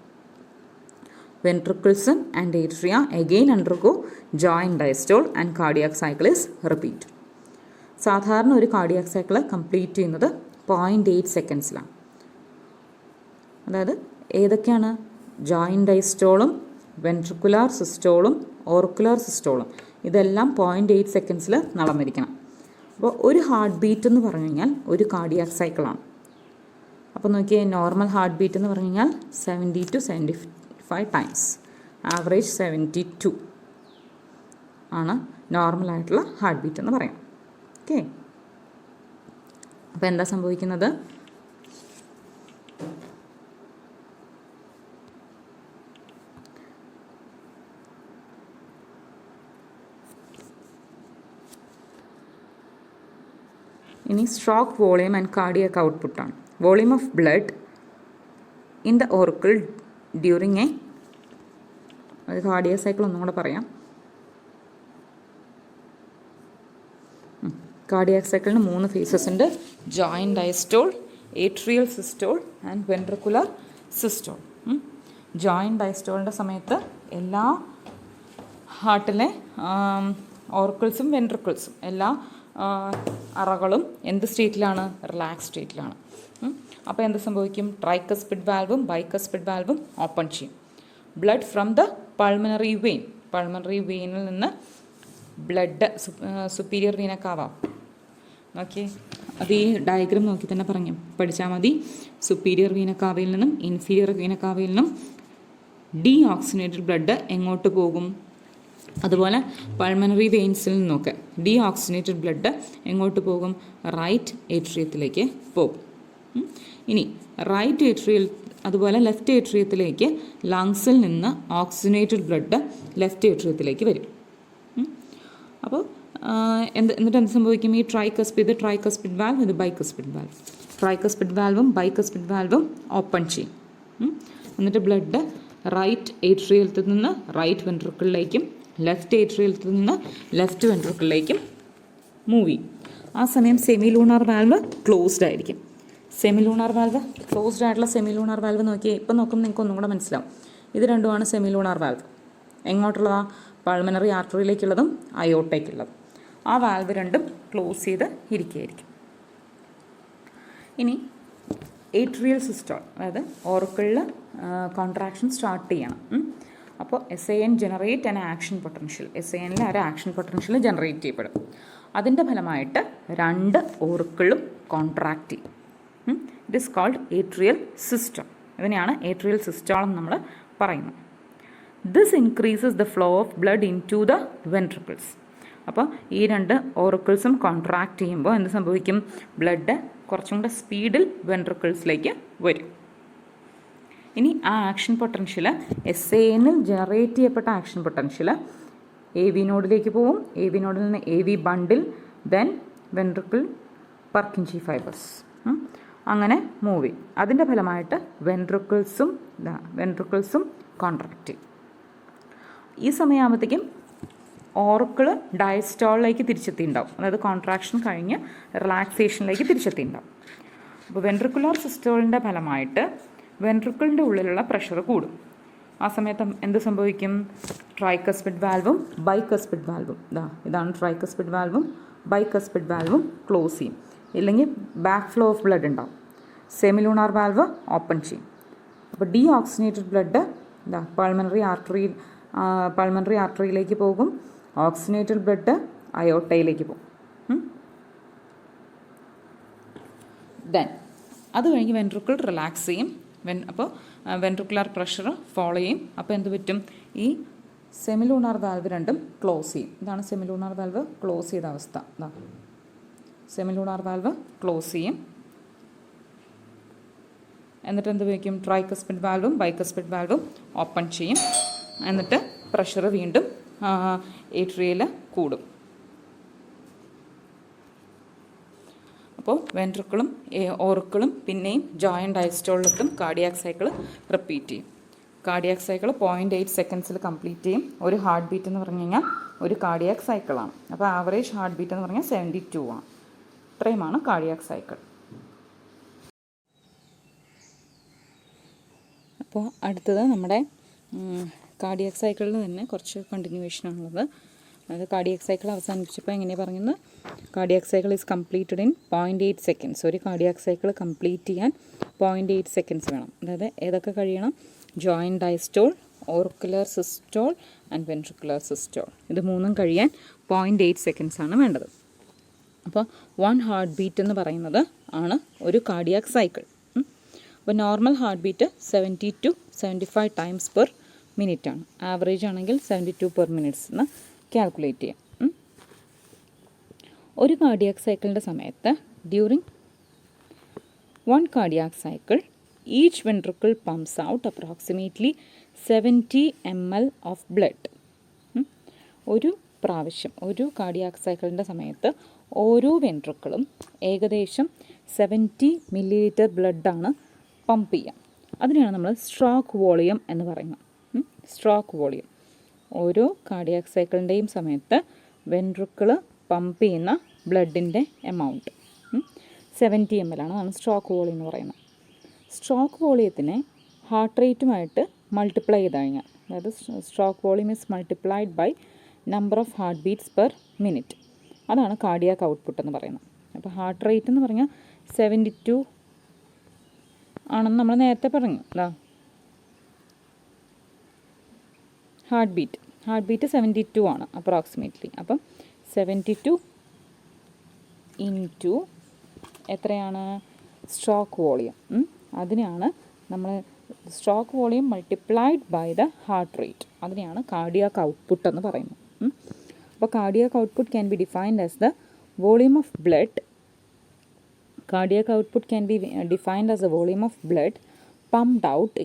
A: Ventricles and atria again undergo joint diastole and cardiac cycle is repeat. സാധാരണ ഒരു കാർഡിയാക് സൈക്കിൾ കംപ്ലീറ്റ് ചെയ്യുന്നത് 0.8 സെക്കൻഡ്സിലാണ്. അതായത് ഏതൊക്കെയാണ്? ജോയിൻറ്റ് ഡയസ്റ്റോളും വെൻട്രിക്കുലാർ സിസ്റ്റോളും ഓർക്കുലാർ സിസ്റ്റോളും ഇതെല്ലാം 0.8 സെക്കൻഡ്സിൽ നടന്നിരിക്കണം. അപ്പോൾ ഒരു ഹാർട്ട് ബീറ്റ് എന്ന് പറഞ്ഞു കഴിഞ്ഞാൽ ഒരു കാർഡിയാക് സൈക്കിളാണ്. അപ്പോൾ നോക്കിയാൽ നോർമൽ ഹാർട്ട് ബീറ്റ് എന്ന് പറഞ്ഞു കഴിഞ്ഞാൽ 70 to 75 ടൈംസ്. ആവറേജ് 72 ആണ് നോർമലായിട്ടുള്ള ഹാർട്ട് ബീറ്റ് എന്ന് പറയാം. ഓക്കെ, അപ്പോൾ എന്താ സംഭവിക്കുന്നത്? ഇനി സ്ട്രോക്ക് വോളിയം ആൻഡ് കാർഡിയാക് ഔട്ട്പുട്ടാണ്. Volume of blood in the auricle during അത് കാർഡിയാക് സൈക്കിൾ ഒന്നും കൂടെ പറയാം. കാർഡിയാക് സൈക്കിളിന് 3 ഫേസസ് ഉണ്ട്. Joint diastole, atrial systole and ventricular systole. Joint ഡയസ്റ്റോളിൻ്റെ സമയത്ത് എല്ലാ ഹാർട്ടിലെ ഓർക്കിൾസും വെൻട്രിക്കിൾസും എല്ലാ അറകളും എന്ത് സ്റ്റേറ്റിലാണ്? റിലാക്സ് സ്റ്റേറ്റിലാണ്. അപ്പോൾ എന്ത് സംഭവിക്കും? ട്രൈകസ്പിഡ് വാൽവും ബൈകസ്പിഡ് വാൽവും ഓപ്പൺ ചെയ്യും. ബ്ലഡ് ഫ്രം ദ പൾമണറി വെയിനിൽ നിന്ന് ബ്ലഡ് സുപ്പീരിയർ വീനക്കാവാം. ഓക്കെ, അത് ഈ ഡയഗ്രാം നോക്കി തന്നെ പഠിച്ചാൽ മതി. സുപ്പീരിയർ വീനക്കാവയിൽ നിന്നും ഇൻഫീരിയർ വീനക്കാവയിൽ നിന്നും ഡീഓക്സിനേറ്റഡ് ബ്ലഡ് എങ്ങോട്ട് പോകും? അതുപോലെ പൾമണറി വെയിൻസിൽ നിന്നൊക്കെ ഡീഓക്സിനേറ്റഡ് ബ്ലഡ് എങ്ങോട്ട് പോകും? റൈറ്റ് ഏട്രിയത്തിലേക്ക് പോകും. ഇനി റൈറ്റ് ഏട്രിയൽ അതുപോലെ ലെഫ്റ്റ് ഏട്രിയത്തിലേക്ക് ലങ്സിൽ നിന്ന് ഓക്സിനേറ്റഡ് ബ്ലഡ് ലെഫ്റ്റ് ഏട്രിയത്തിലേക്ക് വരും. അപ്പോൾ എന്നിട്ട് എന്ത് സംഭവിക്കും? ഈ ട്രൈകസ്പിഡ് വാൽവ്, ഇത് ബൈകസ്പിഡ് വാൽവ്. ട്രൈകസ്പിഡ് വാൽവും ബൈകസ്പിഡ് വാൽവും ഓപ്പൺ ചെയ്യും. എന്നിട്ട് ബ്ലഡ് റൈറ്റ് ഏട്രിയത്തിൽ നിന്ന് റൈറ്റ് വെൻട്രിക്കിളിലേക്കും ലെഫ്റ്റ് ഏട്രിയത്തിൽ നിന്ന് ലെഫ്റ്റ് വെൻട്രിക്കിളിലേക്കും മൂവ് ചെയ്യും. ആ സമയം സെമിലൂണാർ വാൽവ് ക്ലോസ്ഡ് ആയിരിക്കും. സെമിലൂണാർ വാൽവ് ക്ലോസ്ഡ് ആയിട്ടുള്ള സെമിലൂണാർ വാൽവ് നോക്കിയാൽ ഇപ്പം നോക്കുമ്പോൾ നിങ്ങൾക്ക് ഒന്നും കൂടെ മനസ്സിലാവും. ഇത് രണ്ടുമാണ് സെമിലൂണാർ വാൽവ്. എങ്ങോട്ടുള്ളതാണ്? പൾമണറി ആർട്ടറിയിലേക്കുള്ളതും അയോട്ടയ്ക്കുള്ളതും. ആ വാൽവ് രണ്ടും ക്ലോസ് ചെയ്ത് ഇരിക്കുകയായിരിക്കും. ഇനി ഏട്രിയൽ സിസ്റ്റോൾ, അതായത് ഓർക്കിളിൽ കോൺട്രാക്ഷൻ സ്റ്റാർട്ട് ചെയ്യണം. അപ്പോൾ SAN generate an action potential. SANൽ ഒരു ആക്ഷൻ പൊട്ടൻഷ്യൽ ജനറേറ്റ് ചെയ്യപ്പെടും. അതിൻ്റെ ഫലമായിട്ട് രണ്ട് ഓർക്കിളും കോൺട്രാക്റ്റ് ചെയ്യും. It is called atrial systole. ഇതിനെയാണ് ഏട്രിയൽ സിസ്റ്റോൾ എന്ന് നമ്മൾ പറയുന്നത്. This increases the flow of blood into the ventricles. അപ്പോൾ ഈ രണ്ട് ഓർക്കിൾസും കോൺട്രാക്റ്റ് ചെയ്യുമ്പോൾ എന്ത് സംഭവിക്കും? ബ്ലഡ് കുറച്ചും കൂടെ സ്പീഡിൽ വെൻട്രിക്കിൾസിലേക്ക് വരും. ഇനി ആ ആക്ഷൻ പൊട്ടൻഷ്യൽ SANൽ ജനറേറ്റ് ചെയ്യപ്പെട്ട ആക്ഷൻ പൊട്ടൻഷ്യൽ AV നോഡിലേക്ക് പോവും. AV നോഡിൽ നിന്ന് AV ബണ്ടിൽ, ദെൻ വെൻട്രിക്കിൾ പർക്കിഞ്ചി ഫൈബേഴ്സ്, അങ്ങനെ മൂവ് ചെയ്യും. അതിൻ്റെ ഫലമായിട്ട് വെൻട്രിക്കിൾസും കോൺട്രാക്റ്റ് ചെയ്യും. ഈ സമയമാകുമ്പോഴത്തേക്കും ഓർക്കിള് ഡയസ്റ്റോളിലേക്ക് തിരിച്ചെത്തിയിട്ടുണ്ടാവും. അതായത് കോൺട്രാക്ഷൻ കഴിഞ്ഞ് റിലാക്സേഷനിലേക്ക് തിരിച്ചെത്തിയിട്ടുണ്ടാവും. അപ്പോൾ വെൻട്രിക്കുലർ സിസ്റ്റോളിൻ്റെ ഫലമായിട്ട് വെൻട്രിക്കിളിൻ്റെ ഉള്ളിലുള്ള പ്രഷർ കൂടും. ആ സമയത്ത് എന്ത് സംഭവിക്കും? ട്രൈകസ്പിഡ് വാൽവും ബൈകസ്പിഡ് വാൽവും, ഇതാണ് ട്രൈകസ്പിഡ് വാൽവും ബൈകസ്പിഡ് വാൽവും ക്ലോസ് ചെയ്യും. ഇല്ലെങ്കിൽ ബാക്ക് ഫ്ലോ ഓഫ് ബ്ലഡ് ഉണ്ടാവും. സെമിലൂണാർ വാൽവ് ഓപ്പൺ ചെയ്യും. അപ്പോൾ ഡീഓക്സിനേറ്റഡ് ബ്ലഡ് പൾമണറി ആർട്ടറിയിലേക്ക് പോകും. ഓക്സിനേറ്റഡ് ബ്ലഡ് അയോട്ടയിലേക്ക് പോകും. ദെൻ അത് കഴിഞ്ഞ് വെൻട്രിക്കിൾ റിലാക്സ് ചെയ്യും. അപ്പോൾ വെൻട്രിക്കുലർ പ്രഷർ ഫോളോ ചെയ്യും. അപ്പോൾ എന്ത് പറ്റും? ഈ സെമിലൂണാർ വാൽവ് രണ്ടും ക്ലോസ് ചെയ്യും. ഇതാണ് സെമിലൂണാർ വാൽവ് ക്ലോസ് ചെയ്ത അവസ്ഥ. സെമിലൂണാർ വാൽവ് ക്ലോസ് ചെയ്യും. എന്നിട്ട് എന്ത് വയ്ക്കും? ട്രൈകസ്പിഡ് വാൽവും ബൈകസ്പിഡ് വാൽവും ഓപ്പൺ ചെയ്യും. എന്നിട്ട് പ്രഷർ വീണ്ടും ഏട്രിയയിൽ കൂടും. അപ്പോൾ വെൻട്രിക്കിളും ഓർക്കിളും പിന്നെയും ജോയിൻറ്റ് ഡയസ്റ്റോളിലെത്തും. കാർഡിയാക് സൈക്കിൾ റിപ്പീറ്റ് ചെയ്യും. കാർഡിയാക് സൈക്കിൾ 0.8 സെക്കൻഡ്സിൽ കംപ്ലീറ്റ് ചെയ്യും. ഒരു ഹാർട്ട് ബീറ്റ് എന്ന് പറഞ്ഞു കഴിഞ്ഞാൽ ഒരു കാർഡിയാക് സൈക്കിളാണ്. അപ്പോൾ ആവറേജ് ഹാർട്ട് ബീറ്റ് എന്ന് പറഞ്ഞാൽ 72 ആണ്. ഇത്രയുമാണ് കാർഡിയാക് സൈക്കിൾ. അപ്പോൾ അടുത്തത് നമ്മുടെ കാർഡിയാക് സൈക്കിളിൽ തന്നെ കുറച്ച് കണ്ടിന്യൂവേഷനാണുള്ളത്. അതായത് കാർഡിയാക് സൈക്കിൾ അവസാനിപ്പിച്ചപ്പോൾ എങ്ങനെയാണ് പറയുന്നത്? Cardiac cycle is completed in 0.8 seconds. ഒരു കാർഡിയാക് സൈക്കിൾ കംപ്ലീറ്റ് ചെയ്യാൻ 0.8 സെക്കൻഡ്സ് വേണം. അതായത് ഏതൊക്കെ കഴിയണം? Joint diastole, auricular systole and ventricular systole. ഇത് മൂന്നും കഴിയാൻ 0.8 സെക്കൻഡ്സ് ആണ് വേണ്ടത്. അപ്പോൾ 1 ഹാർട്ട് ബീറ്റ് എന്ന് പറയുന്നത് ആണ് ഒരു കാർഡിയാക് സൈക്കിൾ. അപ്പോൾ normal heart beat 70 to 75 times per minute ആണ്. ആവറേജ് ആണെങ്കിൽ 72 പെർ മിനിറ്റ്സ് എന്ന് കാൽക്കുലേറ്റ് ചെയ്യാം. ഒരു കാർഡിയാക് സൈക്കിളിൻ്റെ സമയത്ത് during 1 cardiac cycle each ventricle pumps out approximately 70 ml of blood. ഒരു പ്രാവശ്യം ഒരു കാർഡിയാക് സൈക്കിളിൻ്റെ സമയത്ത് ഓരോ വെൻട്രിക്കിളും ഏകദേശം 70 milliliter ബ്ലഡാണ് പമ്പ് ചെയ്യുക. അതിനെയാണ് നമ്മൾ സ്ട്രോക്ക് വോളിയം എന്ന് പറയുന്നത്. Stroke volume. ഓരോ കാർഡിയാക് സൈക്കിളിൻ്റെയും സമയത്ത് വെൻട്രിക്കിൾ പമ്പ് ചെയ്യുന്ന ബ്ലഡിൻ്റെ എമൗണ്ട്. 70 ml ആണ്. അതാണ് സ്ട്രോക്ക് വോളിയം എന്ന് പറയുന്നത്. സ്ട്രോക്ക് വോളിയത്തിനെ ഹാർട്ട് റേറ്റുമായിട്ട് മൾട്ടിപ്ലൈ ചെയ്ത് കഴിഞ്ഞാൽ, അതായത് stroke volume is multiplied by number of heart beats per minute, അതാണ് കാർഡിയാക് ഔട്ട്പുട്ട് എന്ന് പറയുന്നത്. അപ്പോൾ ഹാർട്ട് റേറ്റ് എന്ന് പറഞ്ഞാൽ 72 ആണെന്ന് നമ്മൾ നേരത്തെ പറഞ്ഞു. ഹാർട്ട് ബീറ്റ് 72 ആണ് അപ്രോക്സിമേറ്റ്ലി. അപ്പം 72 ഇൻറ്റു എത്രയാണ് സ്ട്രോക്ക് വോളിയം, അതിനെയാണ് നമ്മൾ stroke volume multiplied by the heart rate, അതിനെയാണ് കാർഡിയാക് ഔട്ട്പുട്ട് എന്ന് പറയുന്നത്. അപ്പോൾ cardiac output can be defined as the volume of blood. Cardiac output can be defined as a volume of blood pumped out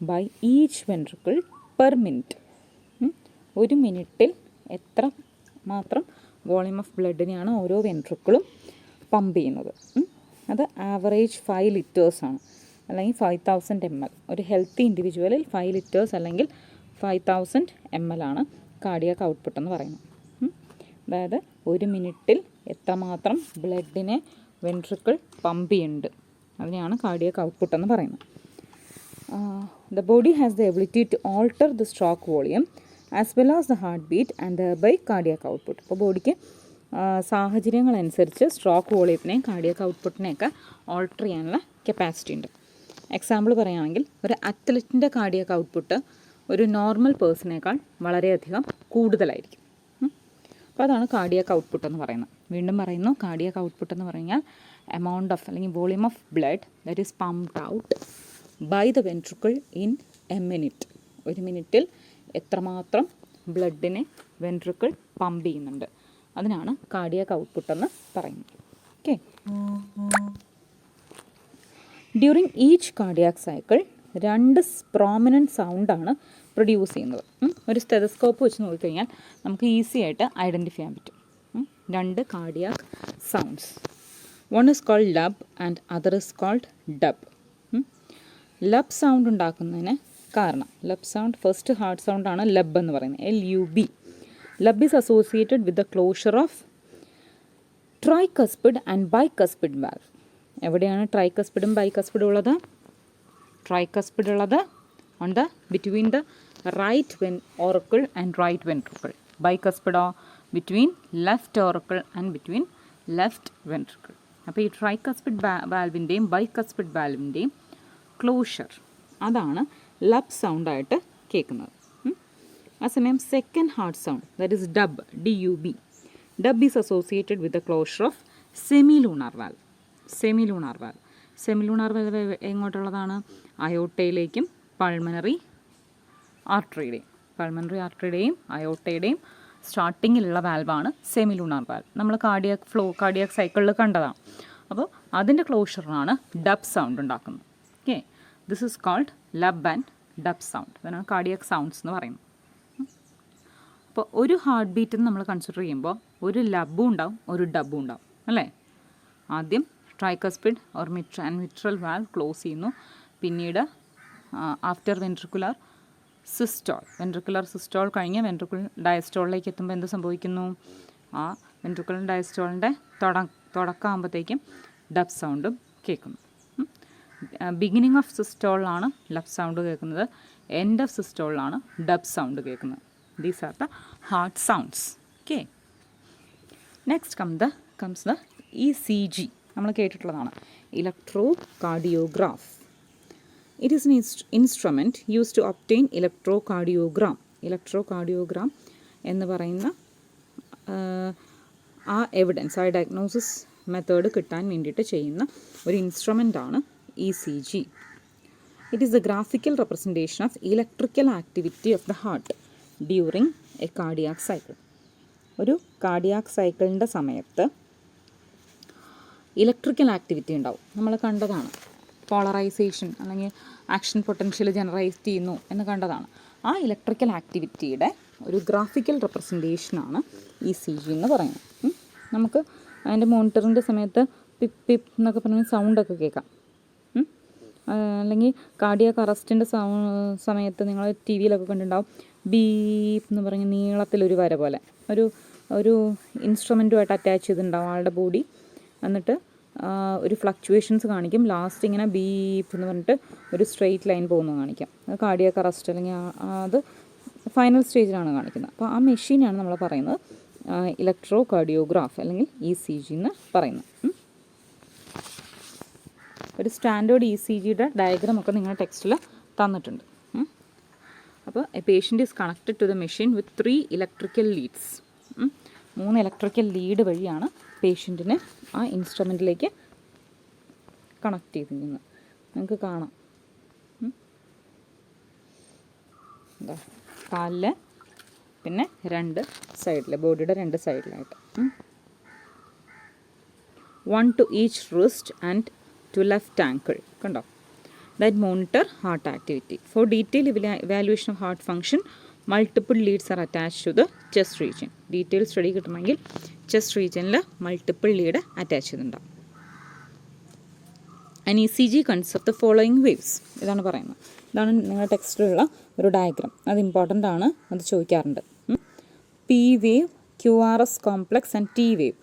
A: by each ventricle per minute. ഒരു മിനിറ്റിൽ എത്ര മാത്രം വോളിയം ഓഫ് ബ്ലഡിനെയാണ് ഓരോ വെൻട്രിക്കിളും പമ്പ് ചെയ്യുന്നത്. അത് ആവറേജ് 5 liters ആണ്, അല്ലെങ്കിൽ 5000 ml. ഒരു ഹെൽത്തി ഇൻഡിവിജ്വലിൽ 5 liters അല്ലെങ്കിൽ 5000 ml ആണ് കാർഡിയാക് ഔട്ട്പുട്ട് എന്ന് പറയുന്നത്. അതായത് ഒരു മിനിറ്റിൽ എത്രമാത്രം ബ്ലഡിനെ വെൻട്രിക്കിൾ പമ്പ് ചെയ്യുന്നുണ്ട്, അതിനെയാണ് കാർഡിയാക് ഔട്ട്പുട്ട് എന്ന് പറയുന്നത്. The body has the ability to alter the stroke volume as well as the heart beat and thereby cardiac output. അപ്പോൾ ബോഡിക്ക് സാഹചര്യങ്ങളനുസരിച്ച് സ്ട്രോക്ക് വോളിയത്തിനെയും കാർഡിയാക് ഔട്ട്പുട്ടിനെയൊക്കെ ഓൾട്ടർ ചെയ്യാനുള്ള കപ്പാസിറ്റി ഉണ്ട്. എക്സാമ്പിൾ പറയുകയാണെങ്കിൽ ഒരു അത്ലറ്റിൻ്റെ കാർഡിയാക് ഔട്ട്പുട്ട് ഒരു നോർമൽ പേഴ്സണേക്കാൾ വളരെയധികം കൂടുതലായിരിക്കും. അപ്പോൾ അതാണ് കാർഡിയാക് ഔട്ട്പുട്ട് എന്ന് പറയുന്നത്. വീണ്ടും പറയുന്നു, കാർഡിയാക് ഔട്ട്പുട്ട് എന്ന് പറഞ്ഞാൽ എമൗണ്ട് ഓഫ് അല്ലെങ്കിൽ volume of blood that is pumped out by the ventricle in a minute. ഒരു മിനിറ്റിൽ എത്രമാത്രം ബ്ലഡിനെ വെൻട്രിക്കിൾ പമ്പ് ചെയ്യുന്നുണ്ട്, അതിനാണ് കാർഡിയാക് ഔട്ട്പുട്ട് എന്ന് പറയുന്നത്. Okay. During each cardiac cycle 2 prominent സൗണ്ടാണ് പ്രൊഡ്യൂസ് ചെയ്യുന്നത്. ഒരു സ്റ്റെതസ്കോപ്പ് വെച്ച് നോക്കിക്കഴിഞ്ഞാൽ നമുക്ക് ഈസി ആയിട്ട് ഐഡൻറ്റിഫൈ ചെയ്യാൻ പറ്റും 2 cardiac sounds. One is called lub and other is called dub. Lub sound ഉണ്ടാക്കുന്നതിന് കാരണം, ലബ് സൗണ്ട് ഫസ്റ്റ് ഹാർട്ട് സൗണ്ടാണ് ലബ് എന്ന് പറയുന്നത്, LUB. Lub is associated with the closure of tricuspid and bicuspid valve. എവിടെയാണ് ട്രൈകസ്പിഡും ബൈകസ്പിഡും ഉള്ളത്? ട്രൈകസ്പിഡ് ഉള്ളത് on the between the right auricle and right ventricle. Bicuspid between left auricle and between left ventricle. അപ്പോൾ ഈ ട്രൈകസ്പിഡ് വാൽവിൻ്റെയും ബൈകസ്പിഡ് വാൽവിൻ്റെയും ക്ലോഷർ, അതാണ് ലബ് സൗണ്ടായിട്ട് കേൾക്കുന്നത്. ആ സമയം second heart sound that is dub, DUB. Dub is associated with the closure of semilunar valve. Semilunar valve എങ്ങോട്ടുള്ളതാണ്? അയോട്ടയിലേക്കും പൾമണറി ആർട്ടറിയുടെയും അയോട്ടയുടെയും സ്റ്റാർട്ടിങ്ങിലുള്ള വാൽവാണ് സെമിലൂണാർ വാൽവ്. നമ്മൾ കാർഡിയാക് സൈക്കിളിൽ കണ്ടതാണ്. അപ്പോൾ അതിൻ്റെ ക്ലോഷറിനാണ് ഡബ് സൗണ്ട് ഉണ്ടാക്കുന്നത്. Okay, this is called lub and dub sound. അതാണ് കാർഡിയാക് സൗണ്ട്സ് എന്ന് പറയുന്നത്. അപ്പോൾ ഒരു ഹാർട്ട് ബീറ്റിന് നമ്മൾ കൺസിഡർ ചെയ്യുമ്പോൾ ഒരു ലബും ഉണ്ടാവും, ഒരു ഡബും ഉണ്ടാവും, അല്ലേ? ആദ്യം tricuspid or mitral valve close ചെയ്യുന്നു. പിന്നീട് ആഫ്റ്റർ വെൻട്രിക്കുലർ സിസ്റ്റോൾ കഴിഞ്ഞ് വെൻട്രിക്കുലർ ഡയസ്റ്റോളിലേക്ക് എത്തുമ്പോൾ എന്ത് സംഭവിക്കുന്നു? ആ വെൻട്രിക്കുലർ ഡയസ്റ്റോളിൻ്റെ തുടക്കമാകുമ്പോഴത്തേക്കും ഡബ് സൗണ്ടും കേൾക്കുന്നു. ബിഗിനിങ് ഓഫ് സിസ്റ്റോളിലാണ് ലബ് സൗണ്ട് കേൾക്കുന്നത്, എൻഡ് ഓഫ് സിസ്റ്റോളിലാണ് ഡബ് സൗണ്ട് കേൾക്കുന്നത്. These are the heart sounds. Okay, next comes the ECG. നമ്മൾ കേട്ടിട്ടുള്ളതാണ്, electrocardiograph. It is an instrument used to obtain electrocardiogram. Electrocardiogram എന്ന് പറയുന്ന ആ എവിഡൻസ്, ആ ഡയഗ്നോസിസ് മെത്തേഡ് കിട്ടാൻ വേണ്ടിയിട്ട് ചെയ്യുന്ന ഒരു ഇൻസ്ട്രുമെൻ്റാണ് ECG. It is the graphical representation of electrical activity of the heart during A cardiac cycle. ഒരു കാർഡിയാക് സൈക്കിളിൻ്റെ സമയത്ത് ഇലക്ട്രിക്കൽ ആക്ടിവിറ്റി ഉണ്ടാവും. നമ്മൾ കണ്ടതാണ്, പോളറൈസേഷൻ അല്ലെങ്കിൽ ആക്ഷൻ പൊട്ടൻഷ്യൽ ജനറേറ്റ് ചെയ്യുന്നു എന്ന് കണ്ടതാണ്. ആ ഇലക്ട്രിക്കൽ ആക്ടിവിറ്റിയുടെ ഒരു ഗ്രാഫിക്കൽ റെപ്രസെൻറ്റേഷനാണ് ECG എന്ന് പറയുന്നത്. നമുക്ക് അതിൻ്റെ മോണിറ്ററിൻ്റെ സമയത്ത് പിപ്പ് പിപ്പ് എന്നൊക്കെ പറഞ്ഞ സൗണ്ടൊക്കെ കേൾക്കാം. അല്ലെങ്കിൽ കാർഡിയാക് അറസ്റ്റിൻ്റെ സമയത്ത് നിങ്ങൾ TV-യിലൊക്കെ കണ്ടിട്ടുണ്ടാവും, ബീപ്പ് എന്ന് പറഞ്ഞ് നീളത്തിലൊരു വര പോലെ ഒരു ഇൻസ്ട്രുമെൻറ്റുമായിട്ട് അറ്റാച്ച് ചെയ്തിട്ടുണ്ടാവും ആളുടെ ബോഡി. എന്നിട്ട് ഒരു ഫ്ലക്ച്വേഷൻസ് കാണിക്കും. ലാസ്റ്റ് ഇങ്ങനെ ബീപ്പ് എന്ന് പറഞ്ഞിട്ട് ഒരു സ്ട്രെയിറ്റ് ലൈൻ പോകുന്നത് കാണിക്കാം. അത് കാർഡിയാക് അറസ്റ്റ് അല്ലെങ്കിൽ അത് ഫൈനൽ സ്റ്റേജിലാണ് കാണിക്കുന്നത്. അപ്പോൾ ആ മെഷീനാണ് നമ്മൾ പറയുന്നത് ഇലക്ട്രോ കാർഡിയോഗ്രാഫ് അല്ലെങ്കിൽ ECG എന്ന് പറയുന്നത്. ഒരു സ്റ്റാൻഡേർഡ് ECGയുടെ ഡയഗ്രാം ഒക്കെ നിങ്ങളുടെ ടെക്സ്റ്റിൽ തന്നിട്ടുണ്ട്. അപ്പോൾ a patient is connected to the machine with 3 electrical leads. 3 electrical lead വഴിയാണ് പേഷ്യൻറ്റിനെ ആ ഇൻസ്ട്രുമെൻറ്റിലേക്ക് കണക്ട് ചെയ്തിരിക്കുന്നത്. നിങ്ങൾക്ക് കാണാം എന്താ കാലിൽ പിന്നെ 2 സൈഡിൽ, ബോഡിയുടെ 2 സൈഡിലായിട്ട്. 1 to each wrist and to left ankle. കണ്ടോ? That monitor heart activity. For detailed evaluation of heart function, multiple leads are attached to the chest region. Detailed study കിട്ടണമെങ്കിൽ ചെസ്റ്റ് റീജിയനിൽ മൾട്ടിപ്പിൾ ലീഡ് അറ്റാച്ച് ചെയ്തിട്ടുണ്ടാവും. An ECG concept the following waves. ഇതാണ് പറയുന്നത്. ഇതാണ് നിങ്ങളുടെ ടെക്സ്റ്റിലുള്ള ഒരു ഡയഗ്രാം. അത് ഇമ്പോർട്ടൻ്റ് ആണ്, അത് ചോദിക്കാറുണ്ട്. P wave, QRS complex and T wave.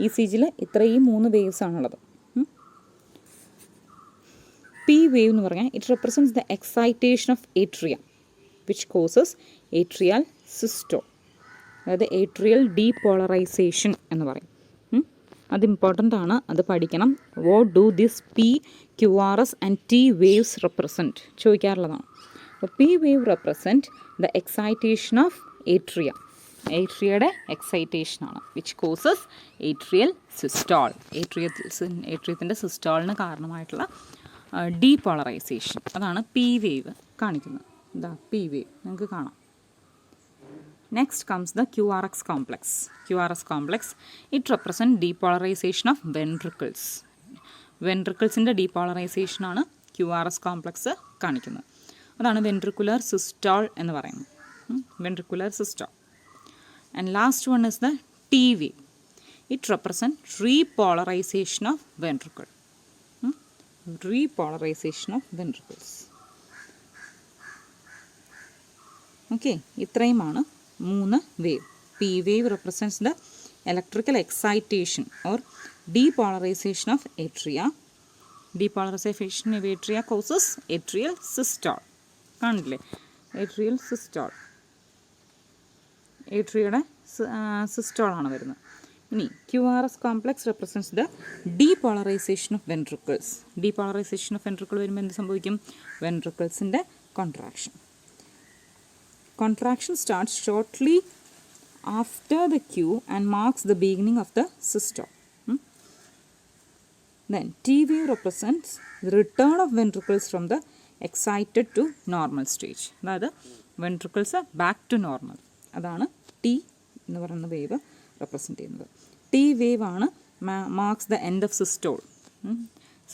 A: ECGയിൽ ഇത്രയും 3 വേവ്സ് ആണുള്ളത്. P വേവ് എന്ന് പറഞ്ഞാൽ it represents the excitation of atria which causes atrial systole. അതായത് ഏട്രിയൽ ഡീപോളറൈസേഷൻ എന്ന് പറയും. അത് ഇമ്പോർട്ടൻ്റ് ആണ്, അത് പഠിക്കണം. What do this P, QRS and T waves represent ചോദിക്കാറുള്ളതാണ്. അപ്പോൾ P wave represent the excitation of atria. ഏട്രിയയുടെ എക്സൈറ്റേഷനാണ് വിച്ച് കോസസ് ഏട്രിയൽ സിസ്റ്റോൾ. ഏട്രിയത്തിൻ്റെ സിസ്റ്റോളിന് കാരണമായിട്ടുള്ള ഡീപോളറൈസേഷൻ. അതാണ് P വേവ് കാണിക്കുന്നത്. ഇതാ P വേവ് നിങ്ങൾക്ക് കാണാം. Next comes the QRX complex. QRS complex, it represents depolarization of ventricles. വെൻട്രിക്കിൾസിൻ്റെ ഡീപോളറൈസേഷൻ ആണ് QRS കോംപ്ലക്സ് കാണിക്കുന്നത്. അതാണ് വെൻട്രിക്കുലർ സിസ്റ്റോൾ എന്ന് പറയുന്നത്. Ventricular systole. And last one is the T wave. It represent repolarization of ventricle. Repolarization of ventricles. Okay, ഇത്രയുമാണ് 3 wave. P wave represents the electrical excitation or depolarization of atria. Depolarization of atria causes atrial systole. കാണില്ലേ? atrial systole. ഏട്രിയയുടെ സിസ്റ്റോളാണ് വരുന്നത്. ഇനി QRS complex represents the depolarisation of ventricles. Depolarisation of ventricle വരുമ്പോൾ എന്ത് സംഭവിക്കും? വെൻട്രിക്കിൾസിൻ്റെ contraction. Contraction starts shortly after the Q and marks the beginning of the systole. Then T wave represents the return of ventricles from the excited to normal stage. അതായത് ventricles are back to normal. അതാണ് T എന്ന് പറയുന്ന വേവ് റെപ്രസെൻറ്റ് ചെയ്യുന്നത്. T വേവ് ആണ് marks the end of systole.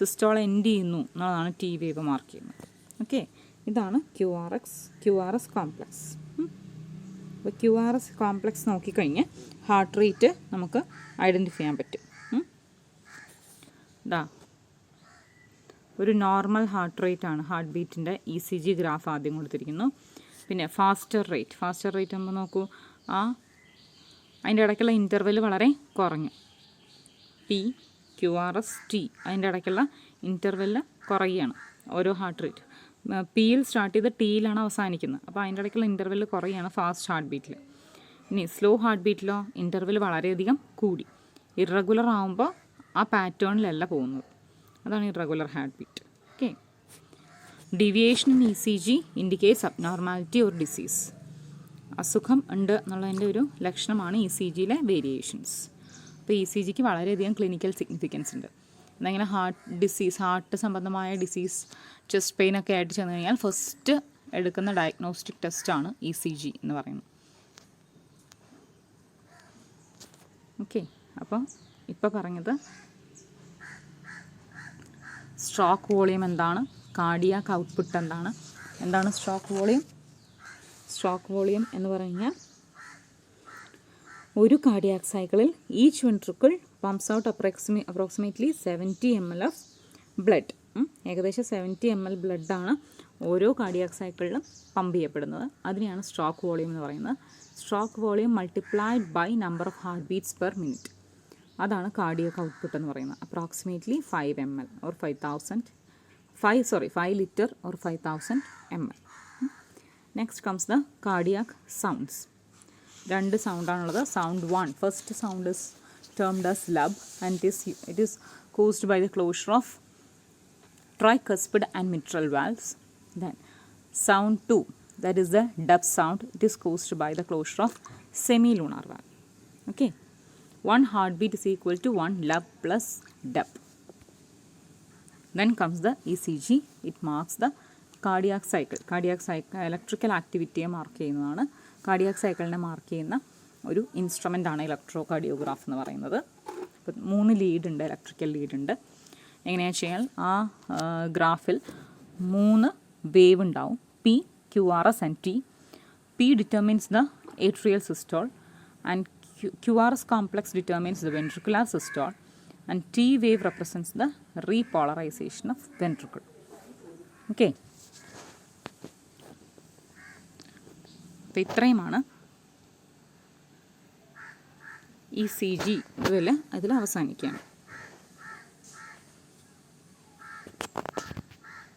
A: Systole end ചെയ്യുന്നു എന്നുള്ളതാണ് T വേവ് മാർക്ക് ചെയ്യുന്നത്. ഓക്കെ, ഇതാണ് QRS കോംപ്ലക്സ്. അപ്പോൾ QRS കോംപ്ലക്സ് നോക്കിക്കഴിഞ്ഞ് ഹാർട്ട് റേറ്റ് നമുക്ക് ഐഡൻറ്റിഫൈ ചെയ്യാൻ പറ്റും. ഇതാ ഒരു നോർമൽ ഹാർട്ട് റേറ്റ് ആണ്, ഹാർട്ട് ബീറ്റിൻ്റെ ECG ഗ്രാഫ് ആദ്യം കൊടുത്തിരിക്കുന്നു. പിന്നെ ഫാസ്റ്റർ റേറ്റ് ആകുമ്പോൾ നോക്കൂ, അതിൻ്റെ ഇടയ്ക്കുള്ള ഇൻ്റർവെൽ വളരെ കുറഞ്ഞു. P, QRS, T അതിൻ്റെ ഇടയ്ക്കുള്ള ഇൻ്റർവെൽ കുറയുകയാണ് ഓരോ ഹാർട്ട് റേറ്റ്. പിയിൽ സ്റ്റാർട്ട് ചെയ്ത് ടിയിലാണ് അവസാനിക്കുന്നത്. അപ്പോൾ അതിൻ്റെ ഇടയ്ക്കുള്ള ഇൻ്റർവെൽ കുറയാണ് ഫാസ്റ്റ് ഹാർട്ട് ബീറ്റിൽ. ഇനി സ്ലോ ഹാർട്ട് ബീറ്റിലോ ഇൻ്റർവെൽ വളരെയധികം കൂടി. ഇറഗുലർ ആകുമ്പോൾ ആ പാറ്റേണിലല്ല പോകുന്നത്. അതാണ് irregular heart beat. Okay, deviation in ECG indicates abnormality or disease. അസുഖം ഉണ്ട് എന്നുള്ളതിൻ്റെ ഒരു ലക്ഷണമാണ് ECGയിലെ വേരിയേഷൻസ്. അപ്പോൾ ECGക്ക് വളരെയധികം ക്ലിനിക്കൽ സിഗ്നിഫിക്കൻസ് ഉണ്ട്. എന്നങ്ങനെ ഹാർട്ട് സംബന്ധമായ ഡിസീസ്, ചെസ്റ്റ് പെയിൻ ഒക്കെ ആയിട്ട് ചെന്ന് കഴിഞ്ഞാൽ ഫസ്റ്റ് എടുക്കുന്ന ഡയഗ്നോസ്റ്റിക് ടെസ്റ്റാണ് ECG എന്ന് പറയുന്നത്. ഓക്കെ, അപ്പോൾ ഇപ്പോൾ പറഞ്ഞത് സ്ട്രോക്ക് വോളിയം എന്താണ്, കാർഡിയാക് ഔട്ട്പുട്ട് എന്താണ് സ്ട്രോക്ക് വോളിയം എന്ന് പറഞ്ഞാൽ ഒരു കാർഡിയാക് സൈക്കിളിൽ each ventricle pumps out approximately 70 ml of blood. ഏകദേശം 70 ml ബ്ലഡാണ് ഓരോ കാർഡിയാക് സൈക്കിളിലും പമ്പ് ചെയ്യപ്പെടുന്നത്. അതിനെയാണ് സ്ട്രോക്ക് വോളിയം എന്ന് പറയുന്നത്. Stroke volume multiplied by number of heart beats per minute. അതാണ് കാർഡിയക് ഔട്ട്പുട്ട് എന്ന് പറയുന്നത്. Approximately 5 ml or 5 litre or 5000 ml. Next comes the cardiac sounds. 2 സൗണ്ടാണുള്ളത്. Sound 1, first sound is termed as lub and it is caused by the closure of tricuspid and mitral valves. Then sound 2, that is the dub sound, it is caused by the closure of semilunar valve. Okay, 1 heartbeat is equal to 1 lub plus dub. Then comes the ECG. It marks the cardiac cycle. Electrical ആക്ടിവിറ്റിയെ മാർക്ക് ചെയ്യുന്നതാണ്. കാർഡിയാക് സൈക്കിളിനെ മാർക്ക് ചെയ്യുന്ന ഒരു ഇൻസ്ട്രുമെൻ്റാണ് ഇലക്ട്രോ കാർഡിയോഗ്രാഫ് എന്ന് പറയുന്നത്. ഇപ്പം 3 ലീഡ് ഉണ്ട്, ഇലക്ട്രിക്കൽ ലീഡ് ഉണ്ട്. എങ്ങനെയാണെന്ന് വെച്ച് കഴിഞ്ഞാൽ ആ ഗ്രാഫിൽ 3 വേവ് ഉണ്ടാവും, P, QRS and T. P determines the atrial systole and QRS complex determines the ventricular systole and T wave represents the repolarization of ventricle. Okay. അപ്പോൾ ഇത്രയുമാണ് ECG ഇതിൽ അവസാനിക്കുകയാണ്.